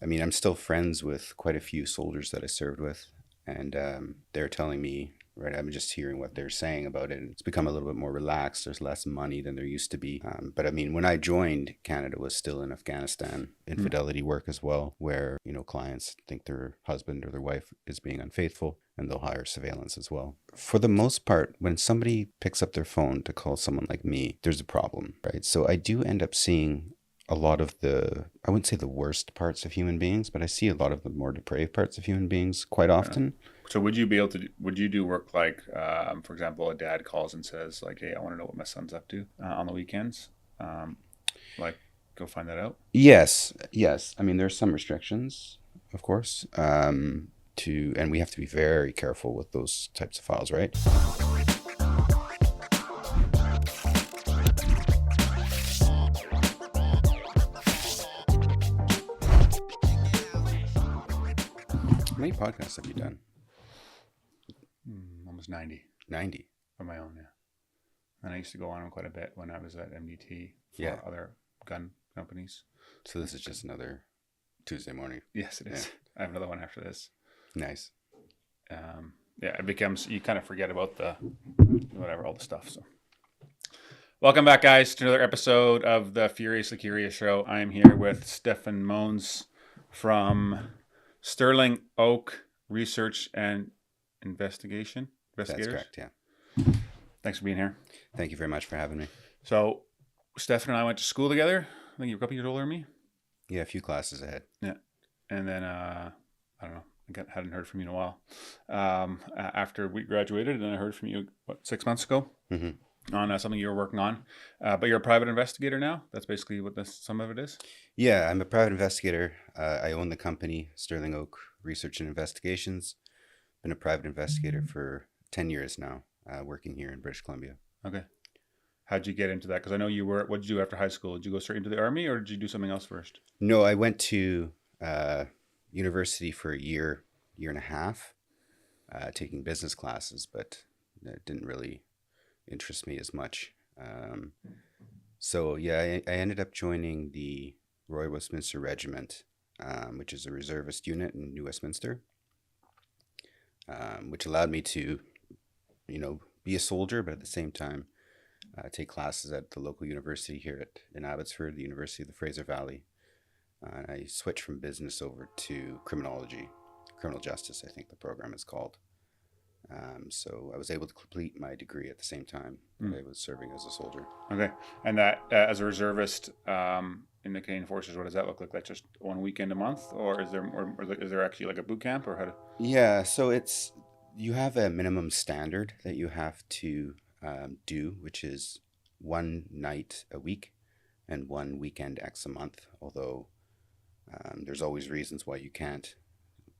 I mean, I'm still friends with quite a few soldiers that I served with, and they're telling me, right, I'm just hearing what they're saying about it. It's become a little bit more relaxed. There's less money than there used to be. But I mean, when I joined, Canada was still in Afghanistan infidelity work as well, where, clients think their husband or their wife is being unfaithful and they'll hire surveillance as well. For the most part, when somebody picks up their phone to call someone like me, there's a problem, right? So I do end up seeing a lot of I wouldn't say the worst parts of human beings, but I see a lot of the more depraved parts of human beings quite often. So would you be able to, would you do work like, for example, a dad calls and says like, hey, I want to know what my son's up to on the weekends? Like go find that out? Yes. I mean, there's some restrictions, of course, and we have to be very careful with those types of files, right? How many podcasts have you done? Almost 90. 90. On my own, yeah. And I used to go on them quite a bit when I was at MDT for Yeah. other gun companies. So this is just another Tuesday morning. Yes, it is. Yeah. I have another one after this. Nice. Yeah, it becomes, you kind of forget about all the stuff. So welcome back, guys, to another episode of the Furiously Curious Show. I'm here with Steffan Moens from Sterling Oak Research and Investigator. That's correct, yeah. Thanks for being here. Thank you very much for having me. So Steffan and I went to school together. I think you're a couple years older than me. Yeah, a few classes ahead. Yeah. And then, I don't know, hadn't heard from you in a while. After we graduated, and then I heard from you, 6 months ago on something you were working on. But you're a private investigator now? That's basically what some of it is? Yeah, I'm a private investigator. I own the company, Sterling Oak Research and Investigations. Been a private investigator for 10 years now, working here in British Columbia. Okay. How'd you get into that? Because I know what did you do after high school? Did you go straight into the Army or did you do something else first? No, I went to university for a year and a half, taking business classes, but it didn't really interest me as much. So yeah, I ended up joining the Royal Westminster Regiment, which is a reservist unit in New Westminster, which allowed me to, be a soldier, but at the same time, take classes at the local university here in Abbotsford, the University of the Fraser Valley. I switched from business over to criminology, criminal justice, I think the program is called. So I was able to complete my degree at the same time that I was serving as a soldier. Okay. And that as a reservist in the Canadian Forces, what does that look like? That's just 1 weekend a month, or is there actually like a boot camp, or how to? Yeah, so you have a minimum standard that you have to do, which is 1 night a week and 1 weekend X a month, although there's always reasons why you can't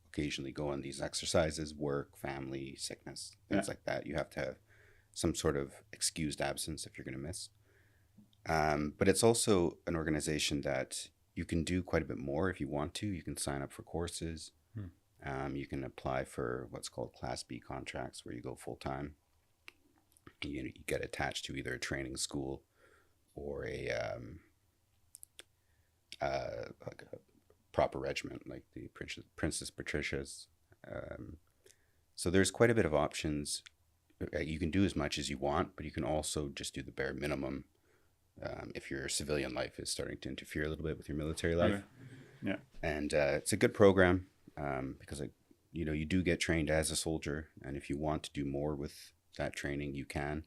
occasionally go on these exercises, work, family, sickness, things like that. You have to have some sort of excused absence if you're going to miss. But it's also an organization that you can do quite a bit more if you want to. You can sign up for courses. You can apply for what's called Class B contracts, where you go full time. You get attached to either a training school or like a proper regiment, like the Princess Patricia's. So there's quite a bit of options. You can do as much as you want, but you can also just do the bare minimum if your civilian life is starting to interfere a little bit with your military life. Okay. Yeah. And it's a good program because you do get trained as a soldier, and if you want to do more with that training, you can.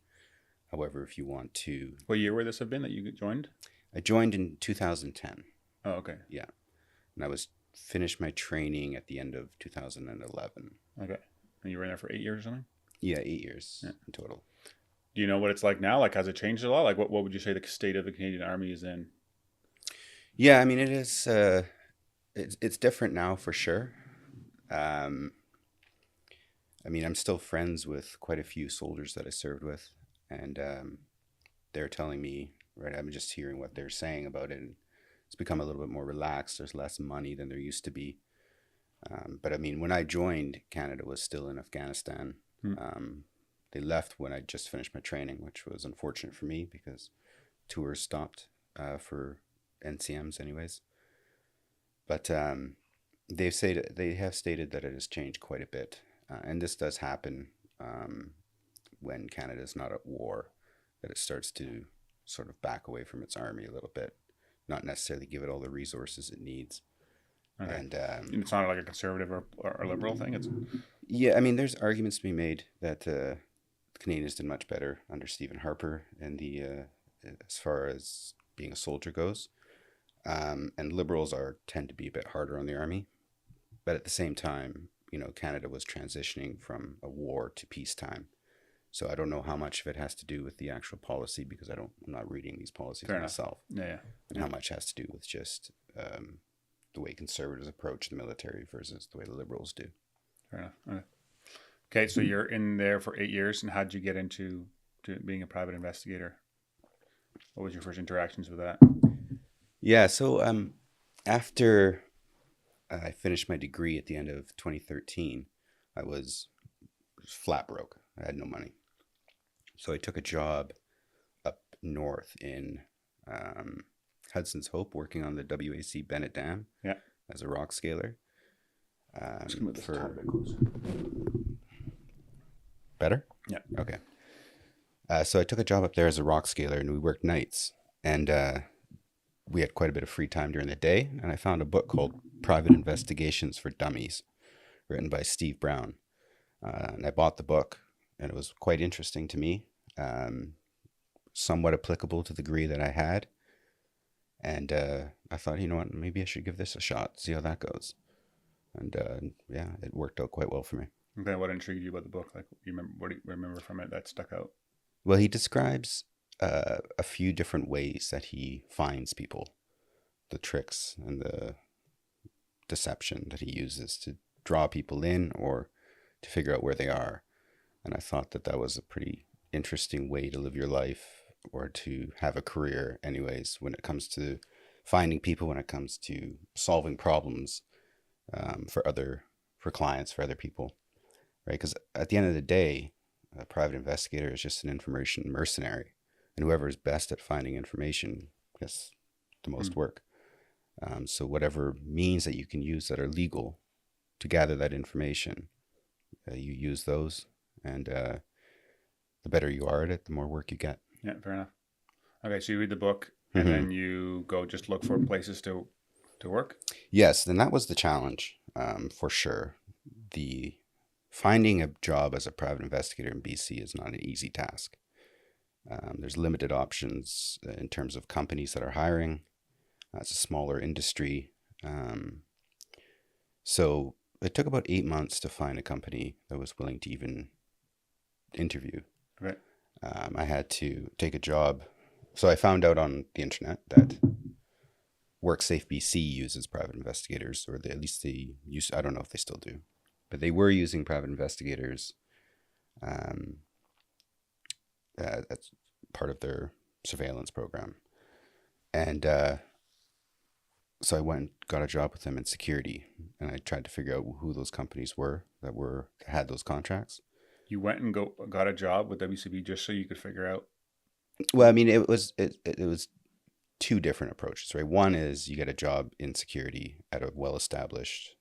However, if you want to... What year would this have been that you joined? I joined in 2010. Oh, okay. Yeah. And I finished my training at the end of 2011. Okay. And you were in there for 8 years or something? Yeah, 8 years in total. Do you know what it's like now? Like, has it changed a lot? Like, what would you say the state of the Canadian Army is in? Yeah, I mean, it is... it's different now for sure. I mean, I'm still friends with quite a few soldiers that I served with, and they're telling me, right, I'm just hearing what they're saying about it, and it's become a little bit more relaxed. There's less money than there used to be. But I mean, when I joined, Canada was still in Afghanistan. They left when I just finished my training, which was unfortunate for me because tours stopped for NCMs anyways. But they have stated that it has changed quite a bit, and this does happen when Canada is not at war, that it starts to sort of back away from its army a little bit, not necessarily give it all the resources it needs. Okay. And It's not like a conservative or a liberal thing. It's yeah, I mean, there's arguments to be made that the Canadians did much better under Stephen Harper in the as far as being a soldier goes, and liberals tend to be a bit harder on the army. But at the same time, Canada was transitioning from a war to peacetime. So I don't know how much of it has to do with the actual policy because I'm not reading these policies fair enough. myself, Yeah. and how much has to do with just the way conservatives approach the military versus the way the liberals do. Fair enough. Okay, so you're in there for 8 years, and how'd you get into being a private investigator? What was your first interactions with that? Yeah, so after I finished my degree at the end of 2013, I was flat broke. I had no money. So I took a job up north in Hudson's Hope, working on the WAC Bennett Dam as a rock scaler. Just move this a tad bit closer. Better? Yeah. Okay. So I took a job up there as a rock scaler, and we worked nights. And we had quite a bit of free time during the day. And I found a book called Private Investigations for Dummies, written by Steve Brown. And I bought the book, and it was quite interesting to me, somewhat applicable to the degree that I had. And I thought, you know what, maybe I should give this a shot, see how that goes. And yeah, it worked out quite well for me. Okay, what intrigued you about the book? Like, what do you remember from it that stuck out? Well, he describes a few different ways that he finds people, the tricks and the deception that he uses to draw people in or to figure out where they are. And I thought that was a pretty interesting way to live your life or to have a career anyways, when it comes to finding people, when it comes to solving problems for clients, for other people, right? Because at the end of the day, a private investigator is just an information mercenary, and whoever is best at finding information gets the most work. So whatever means that you can use that are legal to gather that information, you use those, and the better you are at it, the more work you get. Yeah, fair enough. Okay, so you read the book, and then you go just look for places to work? Yes, and that was the challenge, for sure. The finding a job as a private investigator in BC is not an easy task. There's limited options in terms of companies that are hiring. It's a smaller industry. So it took about 8 months to find a company that was willing to even interview. Right. I had to take a job. So I found out on the internet that WorkSafe BC uses private investigators, or at least they use. I don't know if they still do, but they were using private investigators. That's part of their surveillance program, and so I went and got a job with them in security, and I tried to figure out who those companies were that had those contracts. You went and got a job with WCB just so you could figure out. Well, I mean, it was two different approaches, right? One is you get a job in security at a well-established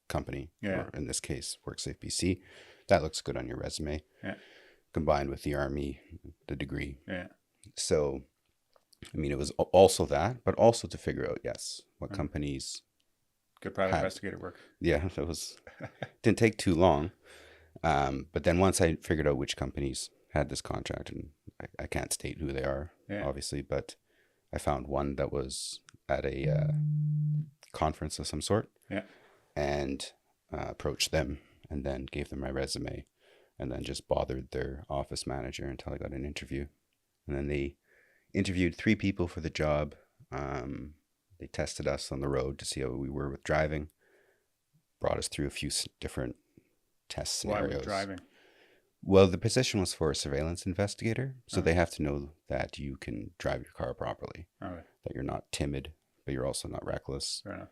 company, or in this case, WorkSafe BC. That looks good on your resume. Yeah. Combined with the army, the degree. Yeah. So, I mean, it was also that, but also to figure out, what companies. Good private investigator work. Yeah, that was didn't take too long. But then once I figured out which companies had this contract, and I can't state who they are, obviously, but I found one that was at a conference of some sort, and approached them, and then gave them my resume, and then just bothered their office manager until I got an interview. And then they interviewed 3 people for the job. They tested us on the road to see how we were with driving, brought us through a few different test scenarios. Why with driving? Well, the position was for a surveillance investigator, so they have to know that you can drive your car properly, that you're not timid, but you're also not reckless, Fair enough.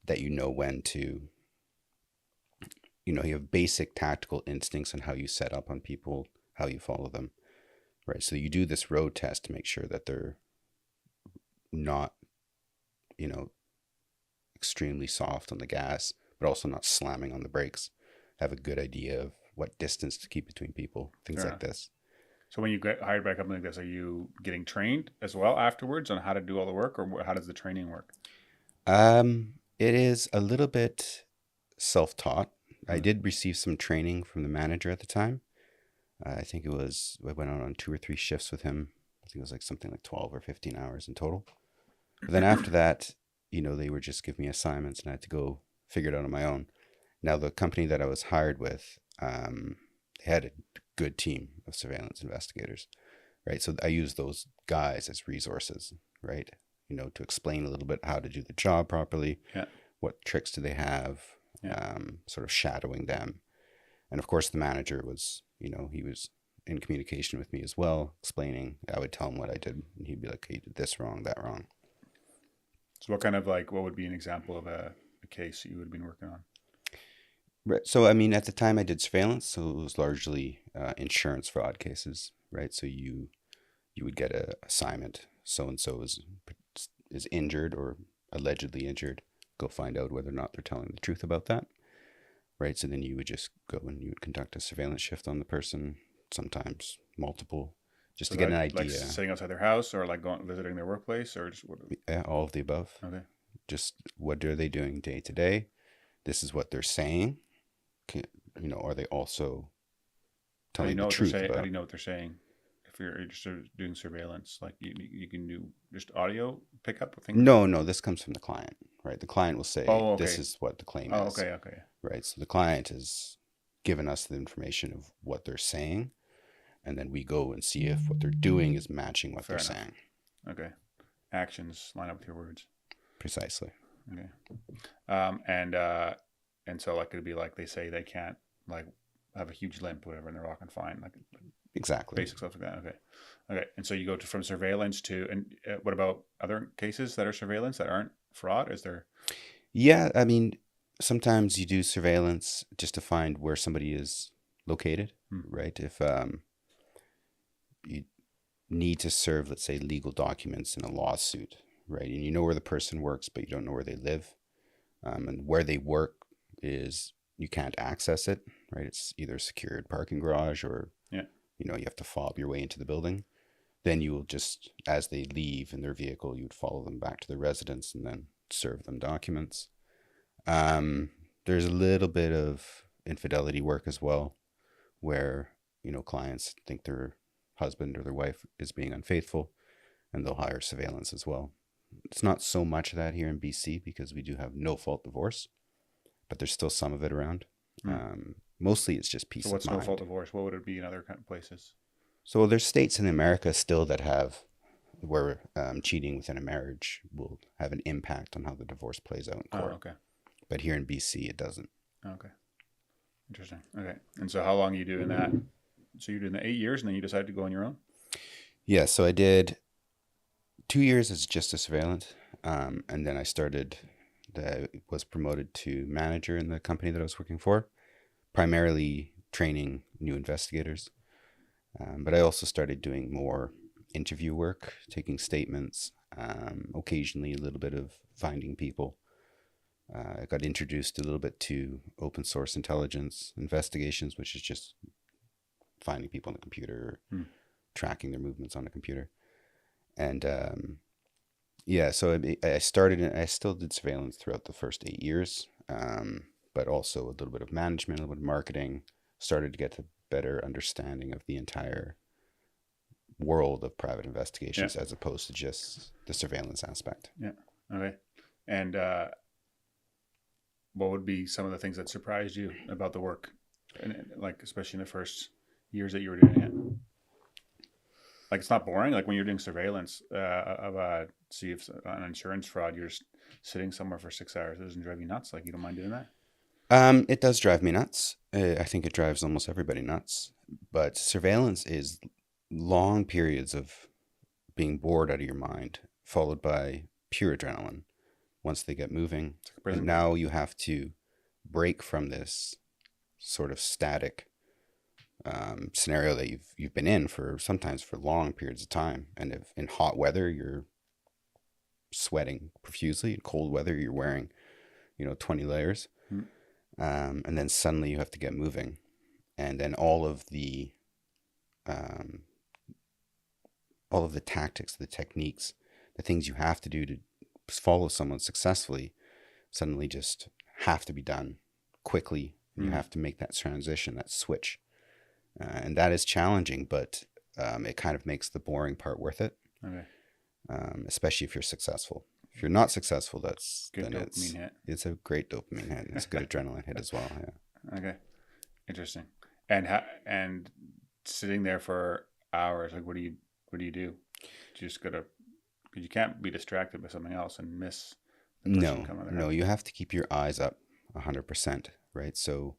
that you know when to, you have basic tactical instincts on how you set up on people, how you follow them, right? So you do this road test to make sure that they're not, extremely soft on the gas, but also not slamming on the brakes. Have a good idea of what distance to keep between people, things Fair like enough. this. So when you get hired by a company like this, are you getting trained as well afterwards on how to do all the work, or how does the training work? It is a little bit self-taught. I Hmm. did receive some training from the manager at the time. I think I went out on 2 or 3 shifts with him. I think it was like something like 12 or 15 hours in total. But then after that, they were just giving me assignments and I had to go figure it out on my own. Now, the company that I was hired with, they had a good team of surveillance investigators, right? So I used those guys as resources, right? To explain a little bit how to do the job properly, Yeah. what tricks do they have, Yeah. sort of shadowing them. And of course, the manager was, he was in communication with me as well, explaining. I would tell him what I did, and he'd be like, "Hey, you did this wrong, that wrong." So what would be an example of a case that you would have been working on? Right. So, I mean, at the time I did surveillance, so it was largely insurance fraud cases, right? So you would get a assignment. So and so is injured or allegedly injured. Go find out whether or not they're telling the truth about that, right? So then you would just go and you would conduct a surveillance shift on the person, sometimes multiple, just So to get an like idea. sitting outside their house, or like going visiting their workplace, or just what? Yeah, all of the above. Okay. Just what are they doing day to day? This is what they're saying. Are they also How do you telling the know what they're truth saying? How do about? you know what they're saying? If you're just doing surveillance, like you can do just audio pickup of things. No, no, this comes from the client, right? The client will say, Oh, this okay. is what the claim Oh, is, okay, okay. right? So the client has given us the information of what they're saying, and then we go and see if what they're doing is matching what Fair they're enough. saying. Okay. Actions line up with your words. Precisely. Okay. Um, and uh, and so like it'd be like they say they can't like have a huge limp, whatever, and they're walking fine, like Exactly. basic stuff like that. Okay. Okay. And so you go to from surveillance to, and what about other cases that are surveillance that aren't fraud? Is there? Yeah, I mean, sometimes you do surveillance just to find where somebody is located, Hmm. right? If you need to serve, let's say, legal documents in a lawsuit, right? And you know where the person works, but you don't know where they live. And where they work is you can't access it, right? It's either a secured parking garage or, Yeah. you have to fob your way into the building. Then you will just, as they leave in their vehicle, you would follow them back to their residence and then serve them documents. Um, there's a little bit of infidelity work as well, where, clients think their husband or their wife is being unfaithful and they'll hire surveillance as well. It's not so much of that here in BC because we do have no fault divorce, but there's still some of it around. Hmm. Mostly it's just So peace of what's no fault mind. divorce? What would it be in other kind of places? So there's states in America still that have where cheating within a marriage will have an impact on how the divorce plays out in Oh, court. okay. But here in BC, it doesn't. Okay. Interesting. Okay. And so how long are you doing that? So you're doing the 8 years and then you decided to go on your own? Yeah, so I did 2 years as just a surveillant, and then was promoted to manager in the company that I was working for, primarily training new investigators. But I also started doing more interview work, taking statements, occasionally a little bit of finding people. I got introduced a little bit to open source intelligence investigations, which is just finding people on the computer, Hmm. tracking their movements on a computer. And yeah, so I started, and I still did surveillance throughout the first 8 years, but also a little bit of management, a little bit of marketing, started to get a better understanding of the entire world of private Yeah. investigations as opposed to just the surveillance aspect. Yeah. Okay. And what would be some of the things that surprised you about the work, and like especially in the first years that you were doing it? Like it's not boring. Like when you're doing surveillance of see if an insurance fraud, you're just sitting somewhere for 6 hours. It doesn't drive you nuts. Like you don't mind doing that. It does drive me nuts. I think it drives almost everybody nuts. But surveillance is long periods of being bored out of your mind, followed by pure adrenaline once they get moving. It's like a And prison break. now you have to break from this sort of static scenario that you've been in for sometimes for long periods of time. And if in hot weather you're sweating profusely, in cold weather you're wearing 20 layers. Mm. And then suddenly you have to get moving. And then um, all of the tactics, the techniques, the things you have to do to follow someone successfully suddenly just have to be done quickly. And you have to make that transition, that switch. And that is challenging, but it kind of makes the boring part worth it. Okay. Especially if you're successful. If you're not successful, Good dopamine hit. It's a great dopamine hit. It's a good adrenaline hit as well. Yeah. Okay. Interesting. And sitting there for hours, like what do you do? You just gotta, because you can't be distracted by something else and miss the person coming there. No, you have to keep your eyes up 100%, right? So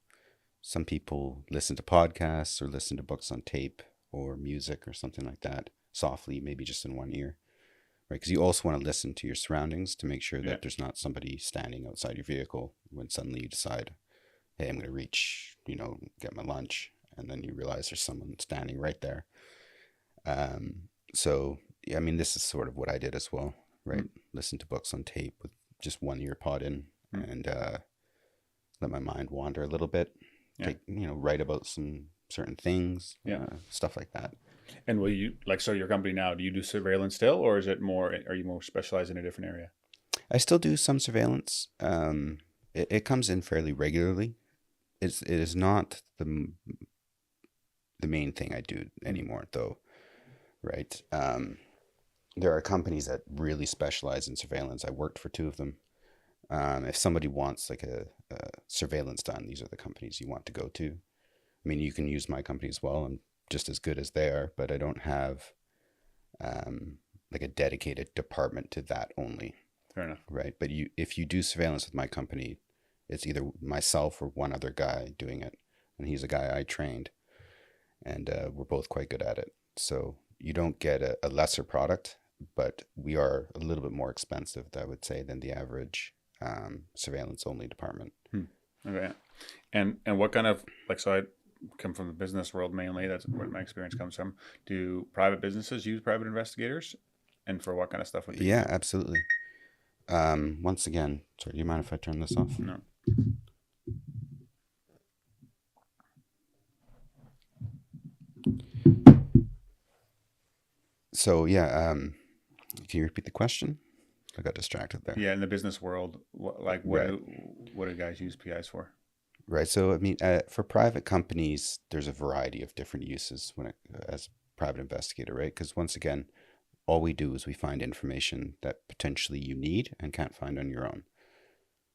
some people listen to podcasts or listen to books on tape or music or something like that softly, maybe just in one ear, right? Because you also want to listen to your surroundings to make sure that there's not somebody standing outside your vehicle when suddenly you decide, hey, I'm going to reach, get my lunch. And then you realize there's someone standing right there. So, I mean, this is sort of what I did as well, right? Listen to books on tape with just one ear pod in and let my mind wander a little bit. Write about some certain things, stuff like that. And will you, so your company now, do you do surveillance still, or is it are you more specialized in a different area? I still do some surveillance. It comes in fairly regularly. It is not the main thing I do anymore, though, right? There are companies that really specialize in surveillance. I worked for two of them. If somebody wants like a surveillance done, these are the companies you want to go to. I mean, you can use my company as well. I'm just as good as they are, but I don't have like a dedicated department to that only. Fair enough. Right. But if you do surveillance with my company, it's either myself or one other guy doing it. And he's a guy I trained. And we're both quite good at it. So you don't get a lesser product, but we are a little bit more expensive, I would say, than the average surveillance only department. Okay. And what kind of, so I come from the business world mainly. That's where my experience comes from. Do private businesses use private investigators? And for what kind of stuff would they use? Absolutely. Once again, sorry, do you mind if I turn this off? No. So can you repeat the question? I got distracted there. Yeah, in the business world, what do guys use PIs for? Right. So I mean, for private companies, there's a variety of different uses as private investigator, right? Because once again, all we do is we find information that potentially you need and can't find on your own.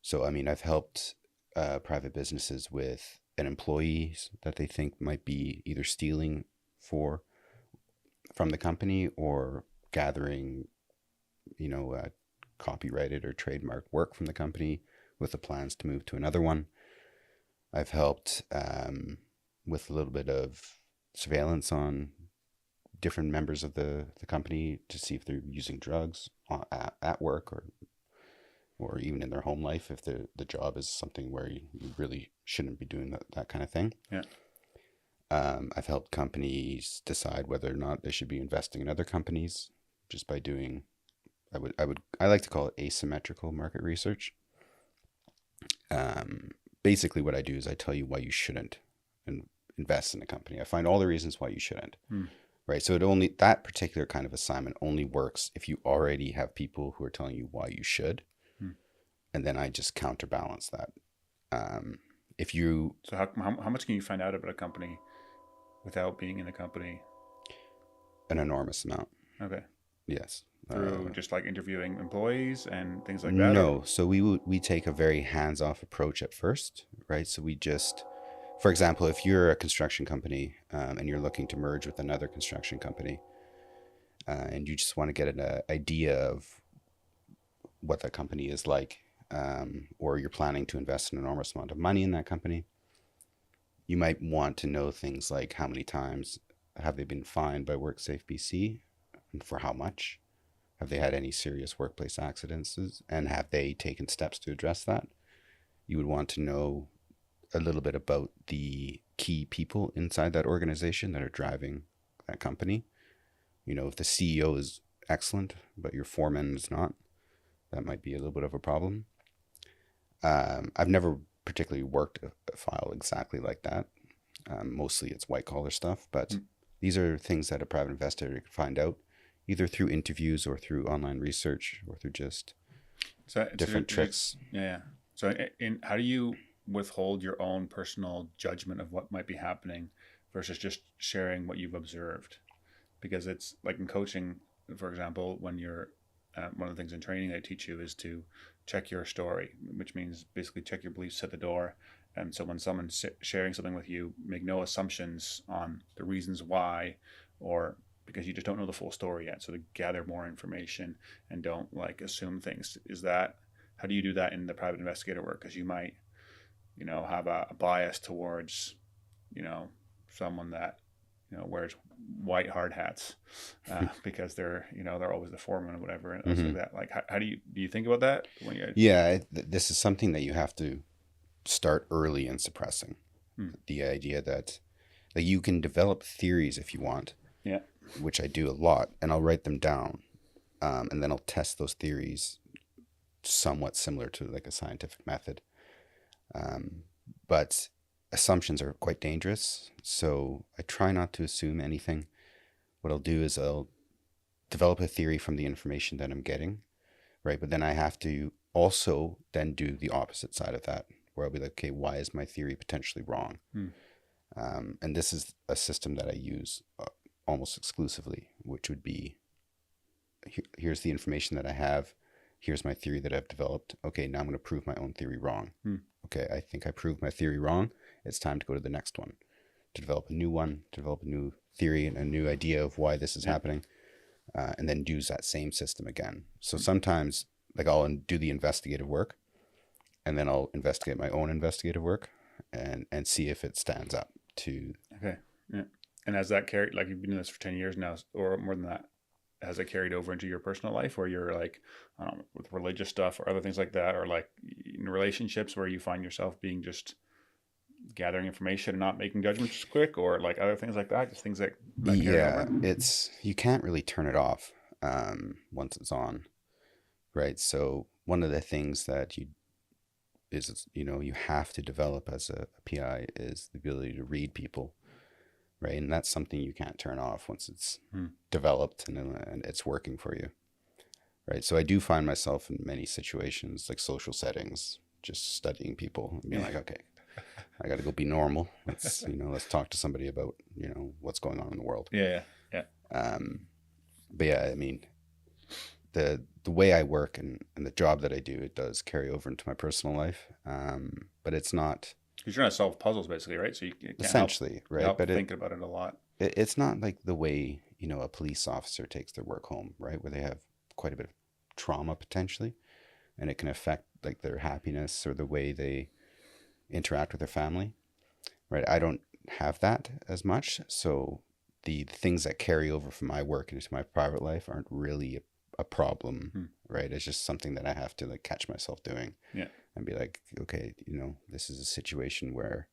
So I mean, I've helped private businesses with an employee that they think might be either stealing from the company or gathering, copyrighted or trademark work from the company with the plans to move to another one. I've helped with a little bit of surveillance on different members of the company to see if they're using drugs at work or even in their home life if the job is something where you really shouldn't be doing that kind of thing. Yeah. I've helped companies decide whether or not they should be investing in other companies just by doing, I like to call it asymmetrical market research. Basically what I do is I tell you why you shouldn't invest in a company. I find all the reasons why you shouldn't. Right. So that particular kind of assignment only works if you already have people who are telling you why you should. And then I just counterbalance that. So how much can you find out about a company without being in the company? An enormous amount. Okay. Yes. Through just interviewing employees and things like that? No. So we take a very hands-off approach at first, right? So we just, for example, if you're a construction company and you're looking to merge with another construction company and you just want to get an idea of what that company is like, or you're planning to invest an enormous amount of money in that company, you might want to know things like how many times have they been fined by WorkSafe BC and for how much? Have they had any serious workplace accidents and have they taken steps to address that? You would want to know a little bit about the key people inside that organization that are driving that company. If the CEO is excellent, but your foreman is not, that might be a little bit of a problem. I've never particularly worked a file exactly like that. Mostly it's white collar stuff, but these are things that a private investigator can find out either through interviews or through online research or through just different tricks. Yeah. So how do you withhold your own personal judgment of what might be happening versus just sharing what you've observed? Because it's like in coaching, for example, when you're one of the things in training they teach you is to check your story, which means basically check your beliefs at the door. And so when someone's sharing something with you, make no assumptions on the reasons why, or because you just don't know the full story yet. So to gather more information and don't like assume things. How do you do that in the private investigator work? Because you might, have a bias towards, someone that, wears white hard hats because they're always the foreman or whatever. And like that. Like, how do you think about that? This is something that you have to start early in suppressing. The idea that you can develop theories if you want, which I do a lot, and I'll write them down, and then I'll test those theories somewhat similar to like a scientific method. But assumptions are quite dangerous, so I try not to assume anything. What I'll do is I'll develop a theory from the information that I'm getting, right? But then I have to also then do the opposite side of that, where I'll be like, okay, why is my theory potentially wrong? And this is a system that I use almost exclusively, which would be, here's the information that I have, here's my theory that I've developed. Okay, now I'm going to prove my own theory wrong. Okay, I think I proved my theory wrong. It's time to go to the next one, to develop a new one, to develop a new theory and a new idea of why this is happening, and then use that same system again. So sometimes, like, I'll do the investigative work, and then I'll investigate my own investigative work and see if it stands up to. Okay. Yeah. And has that carried, like, you've been doing this for 10 years now, or more than that, has it carried over into your personal life, or you're like, I don't know, with religious stuff or other things like that, or like in relationships where you find yourself being just gathering information and not making judgments quick, or like other things like that, just things that carry over? You can't really turn it off once it's on, right? So one of the things that you have to develop as a PI is the ability to read people, right? And that's something you can't turn off once it's developed and it's working for you, right? So I do find myself in many situations, like social settings, just studying people and being like, okay, I got to go be normal. Let's talk to somebody about, what's going on in the world. Yeah. But yeah, I mean, the way I work and the job that I do, it does carry over into my personal life. But it's not. Because you're trying to solve puzzles, basically, right? So you can't essentially, right? But thinking about it a lot. It's not like the way, a police officer takes their work home, right? Where they have quite a bit of trauma potentially, and it can affect like their happiness or the way they interact with their family, right? I don't have that as much. So the things that carry over from my work into my private life aren't really a problem, right? It's just something that I have to like catch myself doing and be like, okay, this is a situation where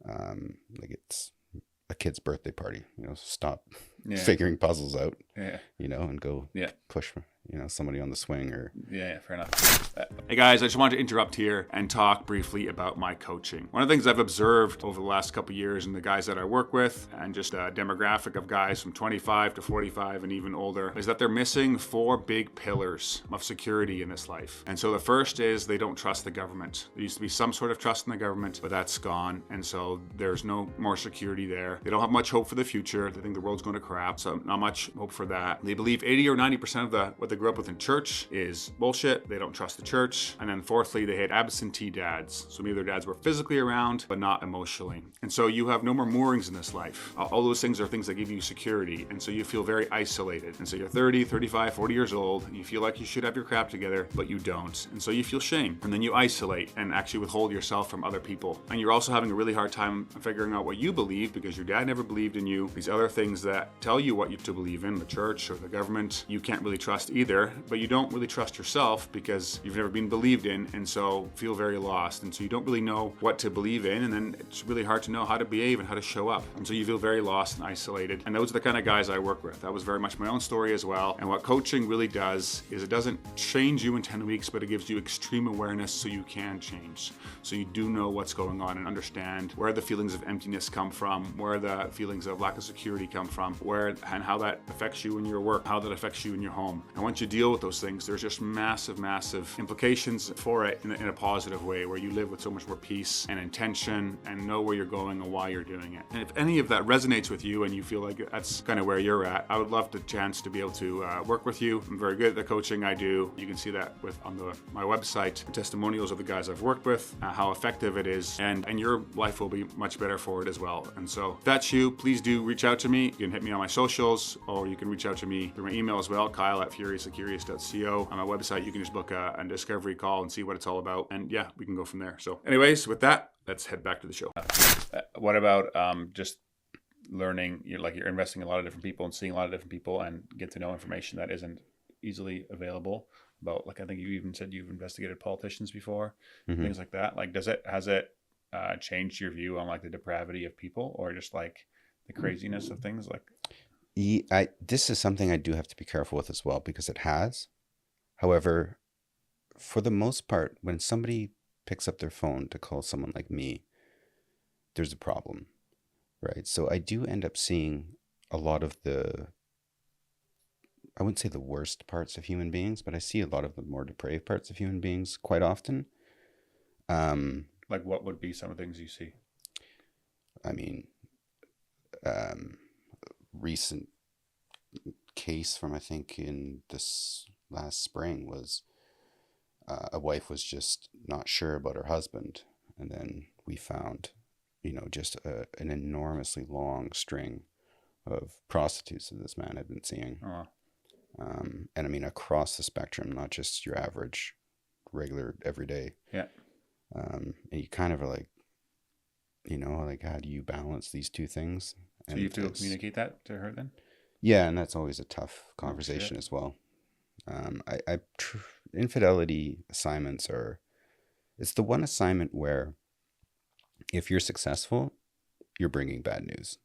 like it's a kid's birthday party, stop figuring puzzles out, and go push, somebody on the swing or. Yeah, fair enough. Hey guys, I just wanted to interrupt here and talk briefly about my coaching. One of the things I've observed over the last couple of years in the guys that I work with, and just a demographic of guys from 25 to 45 and even older, is that they're missing 4 big pillars of security in this life. And so the first is they don't trust the government. There used to be some sort of trust in the government, but that's gone. And so there's no more security there. They don't have much hope for the future. They think the world's going to crap, so not much hope for that. They believe 80 or 90% of what they grew up with in church is bullshit. They don't trust the church. And then fourthly, they had absentee dads. So maybe their dads were physically around, but not emotionally. And so you have no more moorings in this life. All those things are things that give you security. And so you feel very isolated. And so you're 30, 35, 40 years old. And you feel like you should have your crap together, but you don't. And so you feel shame. And then you isolate and actually withhold yourself from other people. And you're also having a really hard time figuring out what you believe because your dad never believed in you. These other things that tell you what you to believe in, the church or the government. You can't really trust either, but you don't really trust yourself because you've never been believed in, and so feel very lost. And so you don't really know what to believe in, and then it's really hard to know how to behave and how to show up. And so you feel very lost and isolated. And those are the kind of guys I work with. That was very much my own story as well. And what coaching really does is it doesn't change you in 10 weeks, but it gives you extreme awareness so you can change. So you do know what's going on and understand where the feelings of emptiness come from, where the feelings of lack of security come from, where and how that affects you in your work, how that affects you in your home. And once you deal with those things, there's just massive implications for it in a positive way, where you live with so much more peace and intention and know where you're going and why you're doing it. And if any of that resonates with you and you feel like that's kind of where you're at, I would love the chance to be able to work with you. I'm very good at the coaching I do. You can see that on my website, testimonials of the guys I've worked with, how effective it is, and your life will be much better for it as well. And so if that's you, please do reach out to me. You can hit me on my socials, or you can reach out to me through my email as well, kyle@furiouslycurious.co. On my website, you can just book a discovery call and see what it's all about. And yeah, we can go from there. So anyways, with that, let's head back to the show. What about just learning? You're investing in a lot of different people and seeing a lot of different people and get to know information that isn't easily available about, like, I think you even said you've investigated politicians before, things like that. Like, has it changed your view on like the depravity of people, or just like the craziness of things? Like, this is something I do have to be careful with as well, because it has. However, for the most part, when somebody picks up their phone to call someone like me, there's a problem, right? So I do end up seeing a lot of I wouldn't say the worst parts of human beings, but I see a lot of the more depraved parts of human beings quite often. Like, what would be some of the things you see? I mean, recent case from, I think, in this last spring was a wife was just not sure about her husband, and then we found, just an enormously long string of prostitutes that this man had been seeing. Oh. And I mean, across the spectrum, not just your average, regular, everyday. Yeah. And you kind of are like, like, how do you balance these two things? So you have to communicate that to her then? Yeah, and that's always a tough conversation as well. Infidelity assignments it's the one assignment where if you're successful, you're bringing bad news.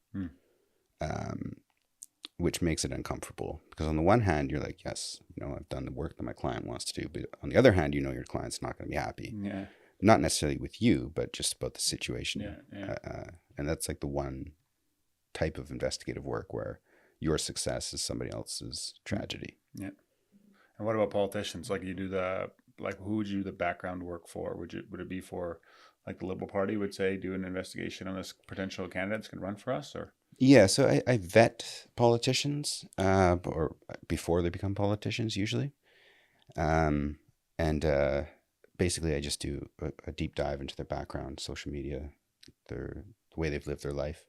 Which makes it uncomfortable, because on the one hand, you're like, yes, I've done the work that my client wants to do. But on the other hand, your client's not going to be happy. Yeah. Not necessarily with you, but just about the situation. Yeah. And that's like the one type of investigative work where your success is somebody else's tragedy. Yeah. And what about politicians? Like, who would you do the background work for? Would it be for, like, the Liberal Party would say, do an investigation on this potential candidates can run for us, or? Yeah, so I vet politicians, or before they become politicians usually. And basically I just do a deep dive into their background, social media, the way they've lived their life,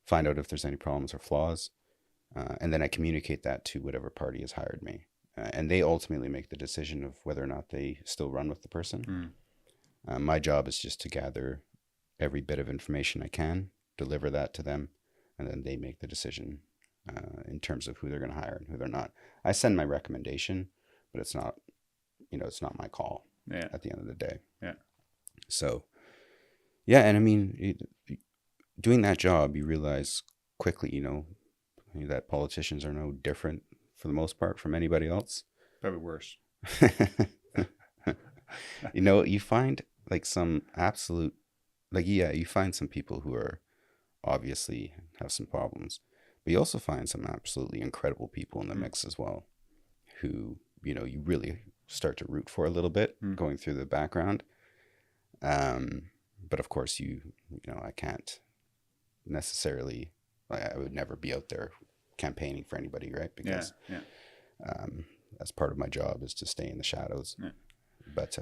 find out if there's any problems or flaws, and then I communicate that to whatever party has hired me. And they ultimately make the decision of whether or not they still run with the person. My job is just to gather every bit of information I can, deliver that to them, and then they make the decision in terms of who they're going to hire and who they're not. I send my recommendation, but it's not, it's not my call at the end of the day. Yeah. So, yeah, and I mean, doing that job, you realize quickly, that politicians are no different for the most part from anybody else. Probably worse. You find like some absolute, you find some people who are obviously have some problems, but you also find some absolutely incredible people in the mix as well, who, you really start to root for a little bit going through the background. But of course I can't necessarily, I would never be out there campaigning for anybody, right? Because that's part of my job, is to stay in the shadows. Yeah. But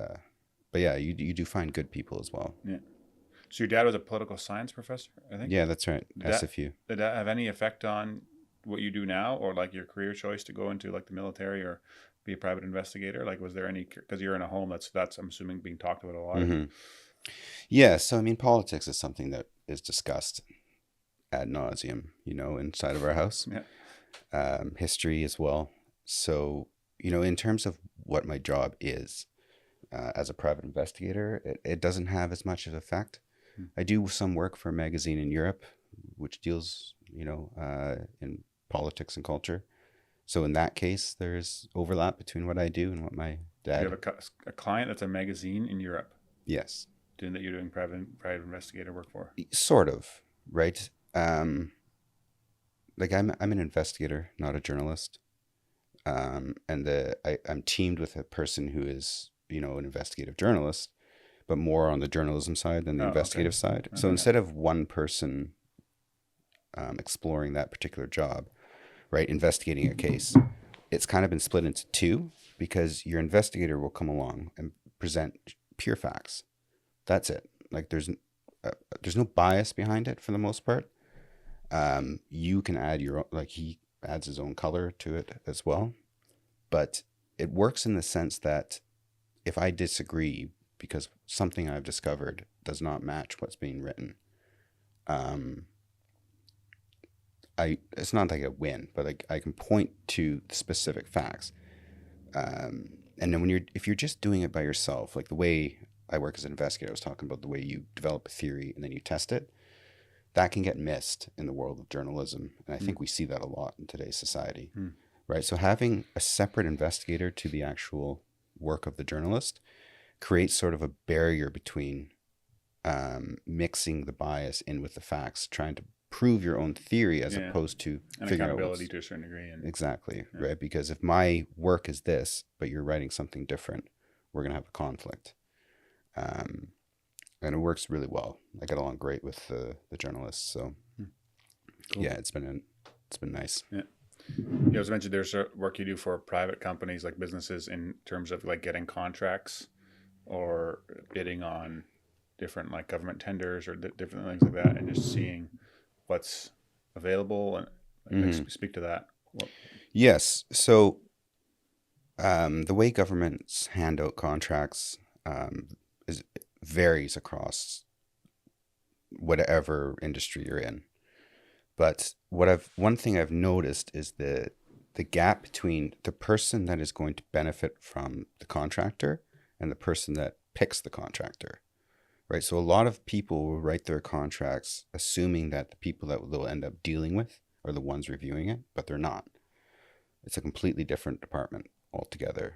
yeah, you do find good people as well. Yeah. So your dad was a political science professor, I think? Yeah, that's right. SFU. Did that have any effect on what you do now, or like your career choice to go into like the military or be a private investigator? Like, was there any, because you're in a home that's I'm assuming being talked about a lot. Yeah. So, I mean, politics is something that is discussed ad nauseum, inside of our house. Yeah. History as well. So, in terms of what my job is as a private investigator, it doesn't have as much of effect. I do some work for a magazine in Europe, which deals, in politics and culture. So in that case, there's overlap between what I do and what my You dad. have a client that's a magazine in Europe Yes, doing that you're doing private investigator work for. sort of, right? Like I'm an investigator, not a journalist. And I'm teamed with a person who is, an investigative journalist, but more on the journalism side than the Oh, okay. investigative side. So Okay. instead of one person exploring that particular job, right, investigating a case, it's kind of been split into two because your investigator will come along and present pure facts. That's it. Like there's no bias behind it for the most part. You can add your own, like he adds his own color to it as well, but it works in the sense that if I disagree because something I've discovered does not match what's being written, um, it's not like a win, but I can point to specific facts. And then if you're just doing it by yourself, like the way I work as an investigator, I was talking about the way you develop a theory and then you test it, that can get missed in the world of journalism. And I think we see that a lot in today's society, right? So having a separate investigator to the actual work of the journalist creates sort of a barrier between mixing the bias in with the facts, trying to prove your own theory as opposed to and figuring accountability out to a certain degree. And exactly, right? Because if my work is this, but you're writing something different, we're going to have a conflict. And it works really well. I get along great with the journalists. So cool. yeah, it's been nice. Yeah. You also mentioned there's work you do for private companies, like businesses, in terms of like getting contracts or bidding on different like government tenders or different things like that, and just seeing what's available and like, speak to that. Yes. So the way governments hand out contracts varies across whatever industry you're in. But one thing I've noticed is the gap between the person that is going to benefit from the contractor and the person that picks the contractor, right? So a lot of people will write their contracts assuming that the people that they'll end up dealing with are the ones reviewing it, but they're not. It's a completely different department altogether,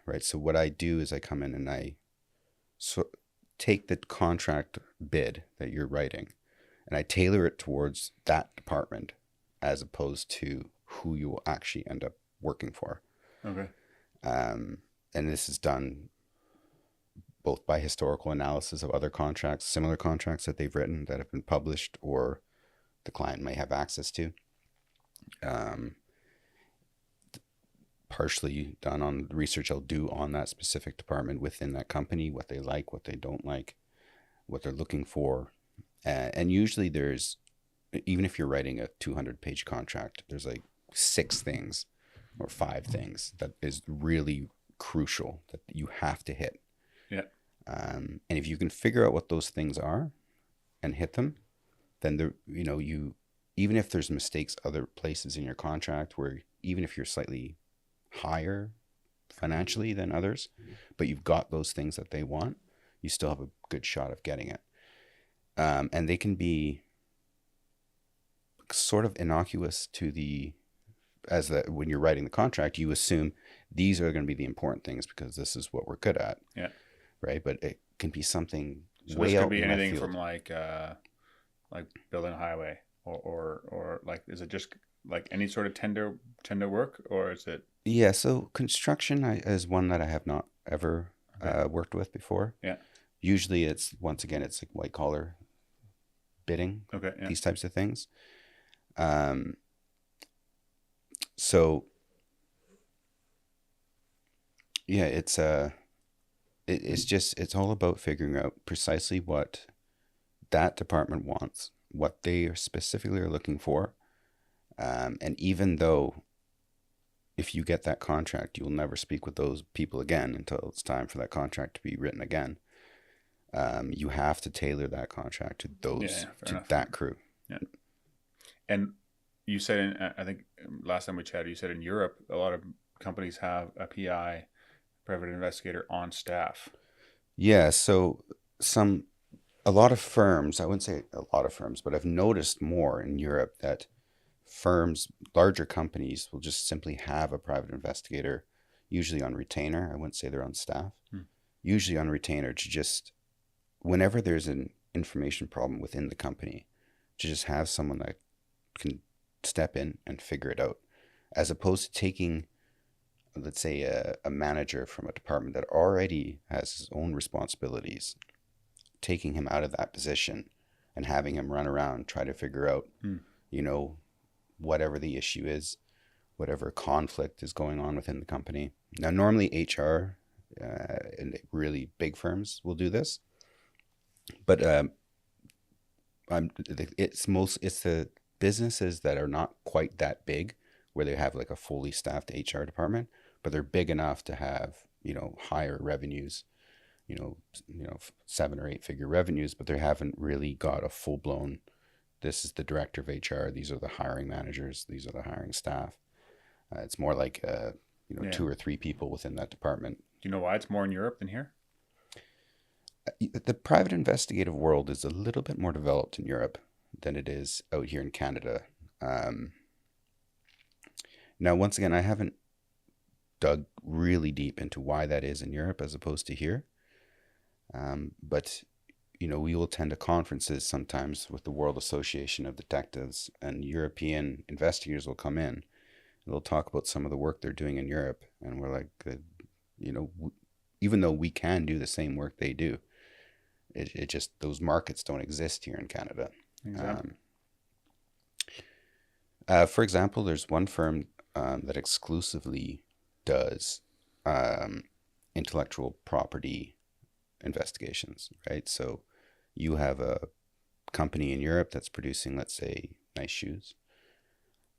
right? So what I do is I come in and I take the contract bid that you're writing and I tailor it towards that department as opposed to who you will actually end up working for. Okay. And this is done both by historical analysis of other contracts, similar contracts that they've written that have been published or the client may have access to. Partially done on the research I'll do on that specific department within that company, what they like, what they don't like, what they're looking for. And usually there's, even if you're writing a 200-page contract, there's like 6 things or 5 things that is really crucial that you have to hit. Yeah. And if you can figure out what those things are and hit them, then you even if there's mistakes other places in your contract where even if you're slightly higher financially than others, but you've got those things that they want, you still have a good shot of getting it. And they can be sort of innocuous to when you're writing the contract, you assume these are going to be the important things because this is what we're good at. Yeah. Right. But it can be something way out. This could be anything from like building a highway or like, is it just like any sort of tender work, or is it? Yeah. So construction is one that I have not ever worked with before. Yeah. Usually it's like white collar bidding. Okay. Yeah. These types of things. So yeah, it's all about figuring out precisely what that department wants, what they specifically are looking for. And even though if you get that contract, you will never speak with those people again until it's time for that contract to be written again. You have to tailor that contract to that crew. Yeah. And you said, I think last time we chatted, you said in Europe, a lot of companies have a PI, private investigator, on staff. Yeah, so some a lot of firms, I wouldn't say a lot of firms, but I've noticed more in Europe that firms, larger companies will just simply have a private investigator, usually on retainer. I wouldn't say they're on staff. Hmm. Usually on retainer to just whenever there's an information problem within the company, to just have someone that can step in and figure it out, as opposed to taking, let's say, a manager from a department that already has his own responsibilities, taking him out of that position and having him run around, try to figure out, Hmm. you know, whatever the issue is, whatever conflict is going on within the company. Now, normally HR and really big firms will do this, but it's the businesses that are not quite that big where they have like a fully staffed HR department, but they're big enough to have higher revenues, seven or eight figure revenues, but they haven't really got a full blown. This is the director of HR. These are the hiring managers. These are the hiring staff. It's more like Yeah. two or three people within that department. Do you know why it's more in Europe than here? The private investigative world is a little bit more developed in Europe than it is out here in Canada. Um, Now, once again, I haven't dug really deep into why that is in Europe as opposed to here. But we will attend to conferences sometimes with the World Association of Detectives, and European investigators will come in and they'll talk about some of the work they're doing in Europe, and we're like, even though we can do the same work they do, it just those markets don't exist here in Canada. Exactly. For example, there's one firm that exclusively does intellectual property investigations, right? So you have a company in Europe that's producing, let's say, nice shoes,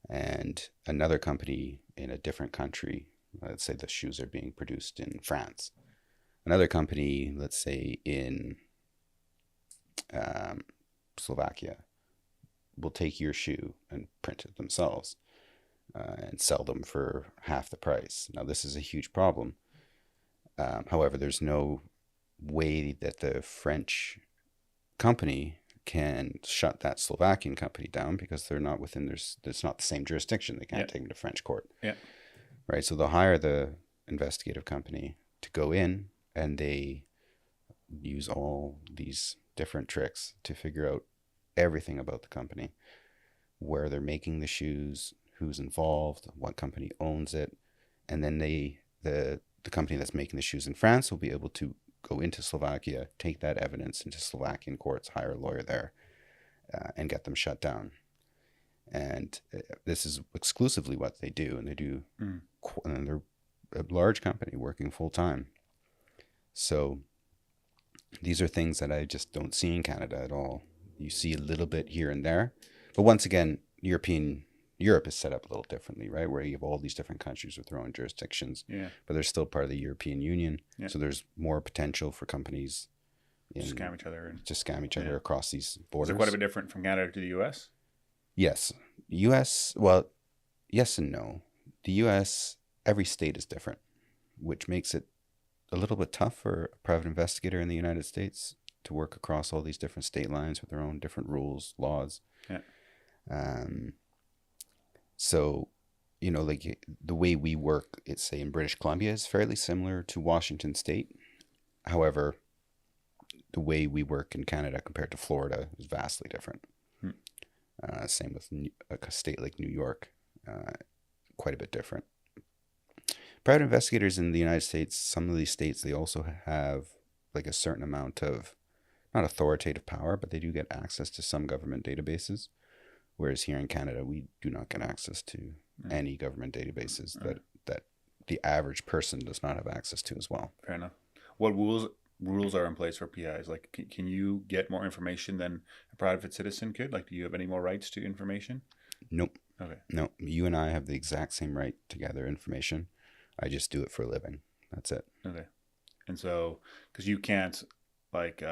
and another company in a different country, let's say the shoes are being produced in France. Another company, let's say in Slovakia, will take your shoe and print it themselves and sell them for half the price. Now, this is a huge problem. However, there's no way that the French company can shut that Slovakian company down because they're not within there's not the same jurisdiction. They can't take them to French court. Yeah. Right. So they'll hire the investigative company to go in, and they use all these different tricks to figure out everything about the company, where they're making the shoes, who's involved, what company owns it, and then the company that's making the shoes in France will be able to go into Slovakia, take that evidence into Slovakian courts, hire a lawyer there, and get them shut down. And this is exclusively what they do, and they do, and they're a large company working full time. So these are things that I just don't see in Canada at all. You see a little bit here and there, but once again, Europe is set up a little differently, right? Where you have all these different countries with their own jurisdictions, but they're still part of the European Union. Yeah. So there's more potential for companies to scam each other. Across these borders. Is it quite a bit different from Canada to the U.S.? Yes. U.S., well, yes and no. The U.S., every state is different, which makes it a little bit tough for a private investigator in the United States to work across all these different state lines with their own different rules, laws. Yeah. So, like the way we work, it's say in British Columbia is fairly similar to Washington State. However, the way we work in Canada compared to Florida is vastly different. Same with a state like New York, quite a bit different. Private investigators in the United States, some of these states, they also have like a certain amount of, not authoritative power, but they do get access to some government databases. Whereas here in Canada, we do not get access to any government databases that the average person does not have access to as well. Fair enough. What rules are in place for PIs? Like, can you get more information than a private citizen could? Like, do you have any more rights to information? Nope. Okay. No, you and I have the exact same right to gather information. I just do it for a living. That's it. Okay. And so, because you can't, like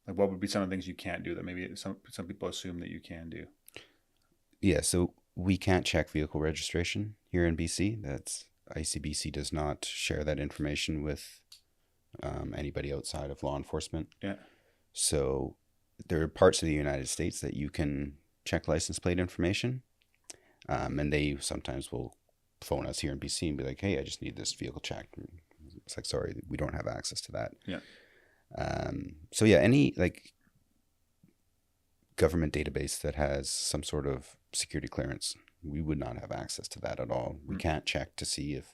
Like, what would be some of the things you can't do that maybe some people assume that you can do? Yeah, so we can't check vehicle registration here in BC. That's ICBC does not share that information with anybody outside of law enforcement. Yeah. So there are parts of the United States that you can check license plate information, and they sometimes will phone us here in BC and be like, "Hey, I just need this vehicle checked." It's like, sorry, we don't have access to that. Yeah. So yeah, any like government database that has some sort of security clearance, we would not have access to that at all. We can't check to see if,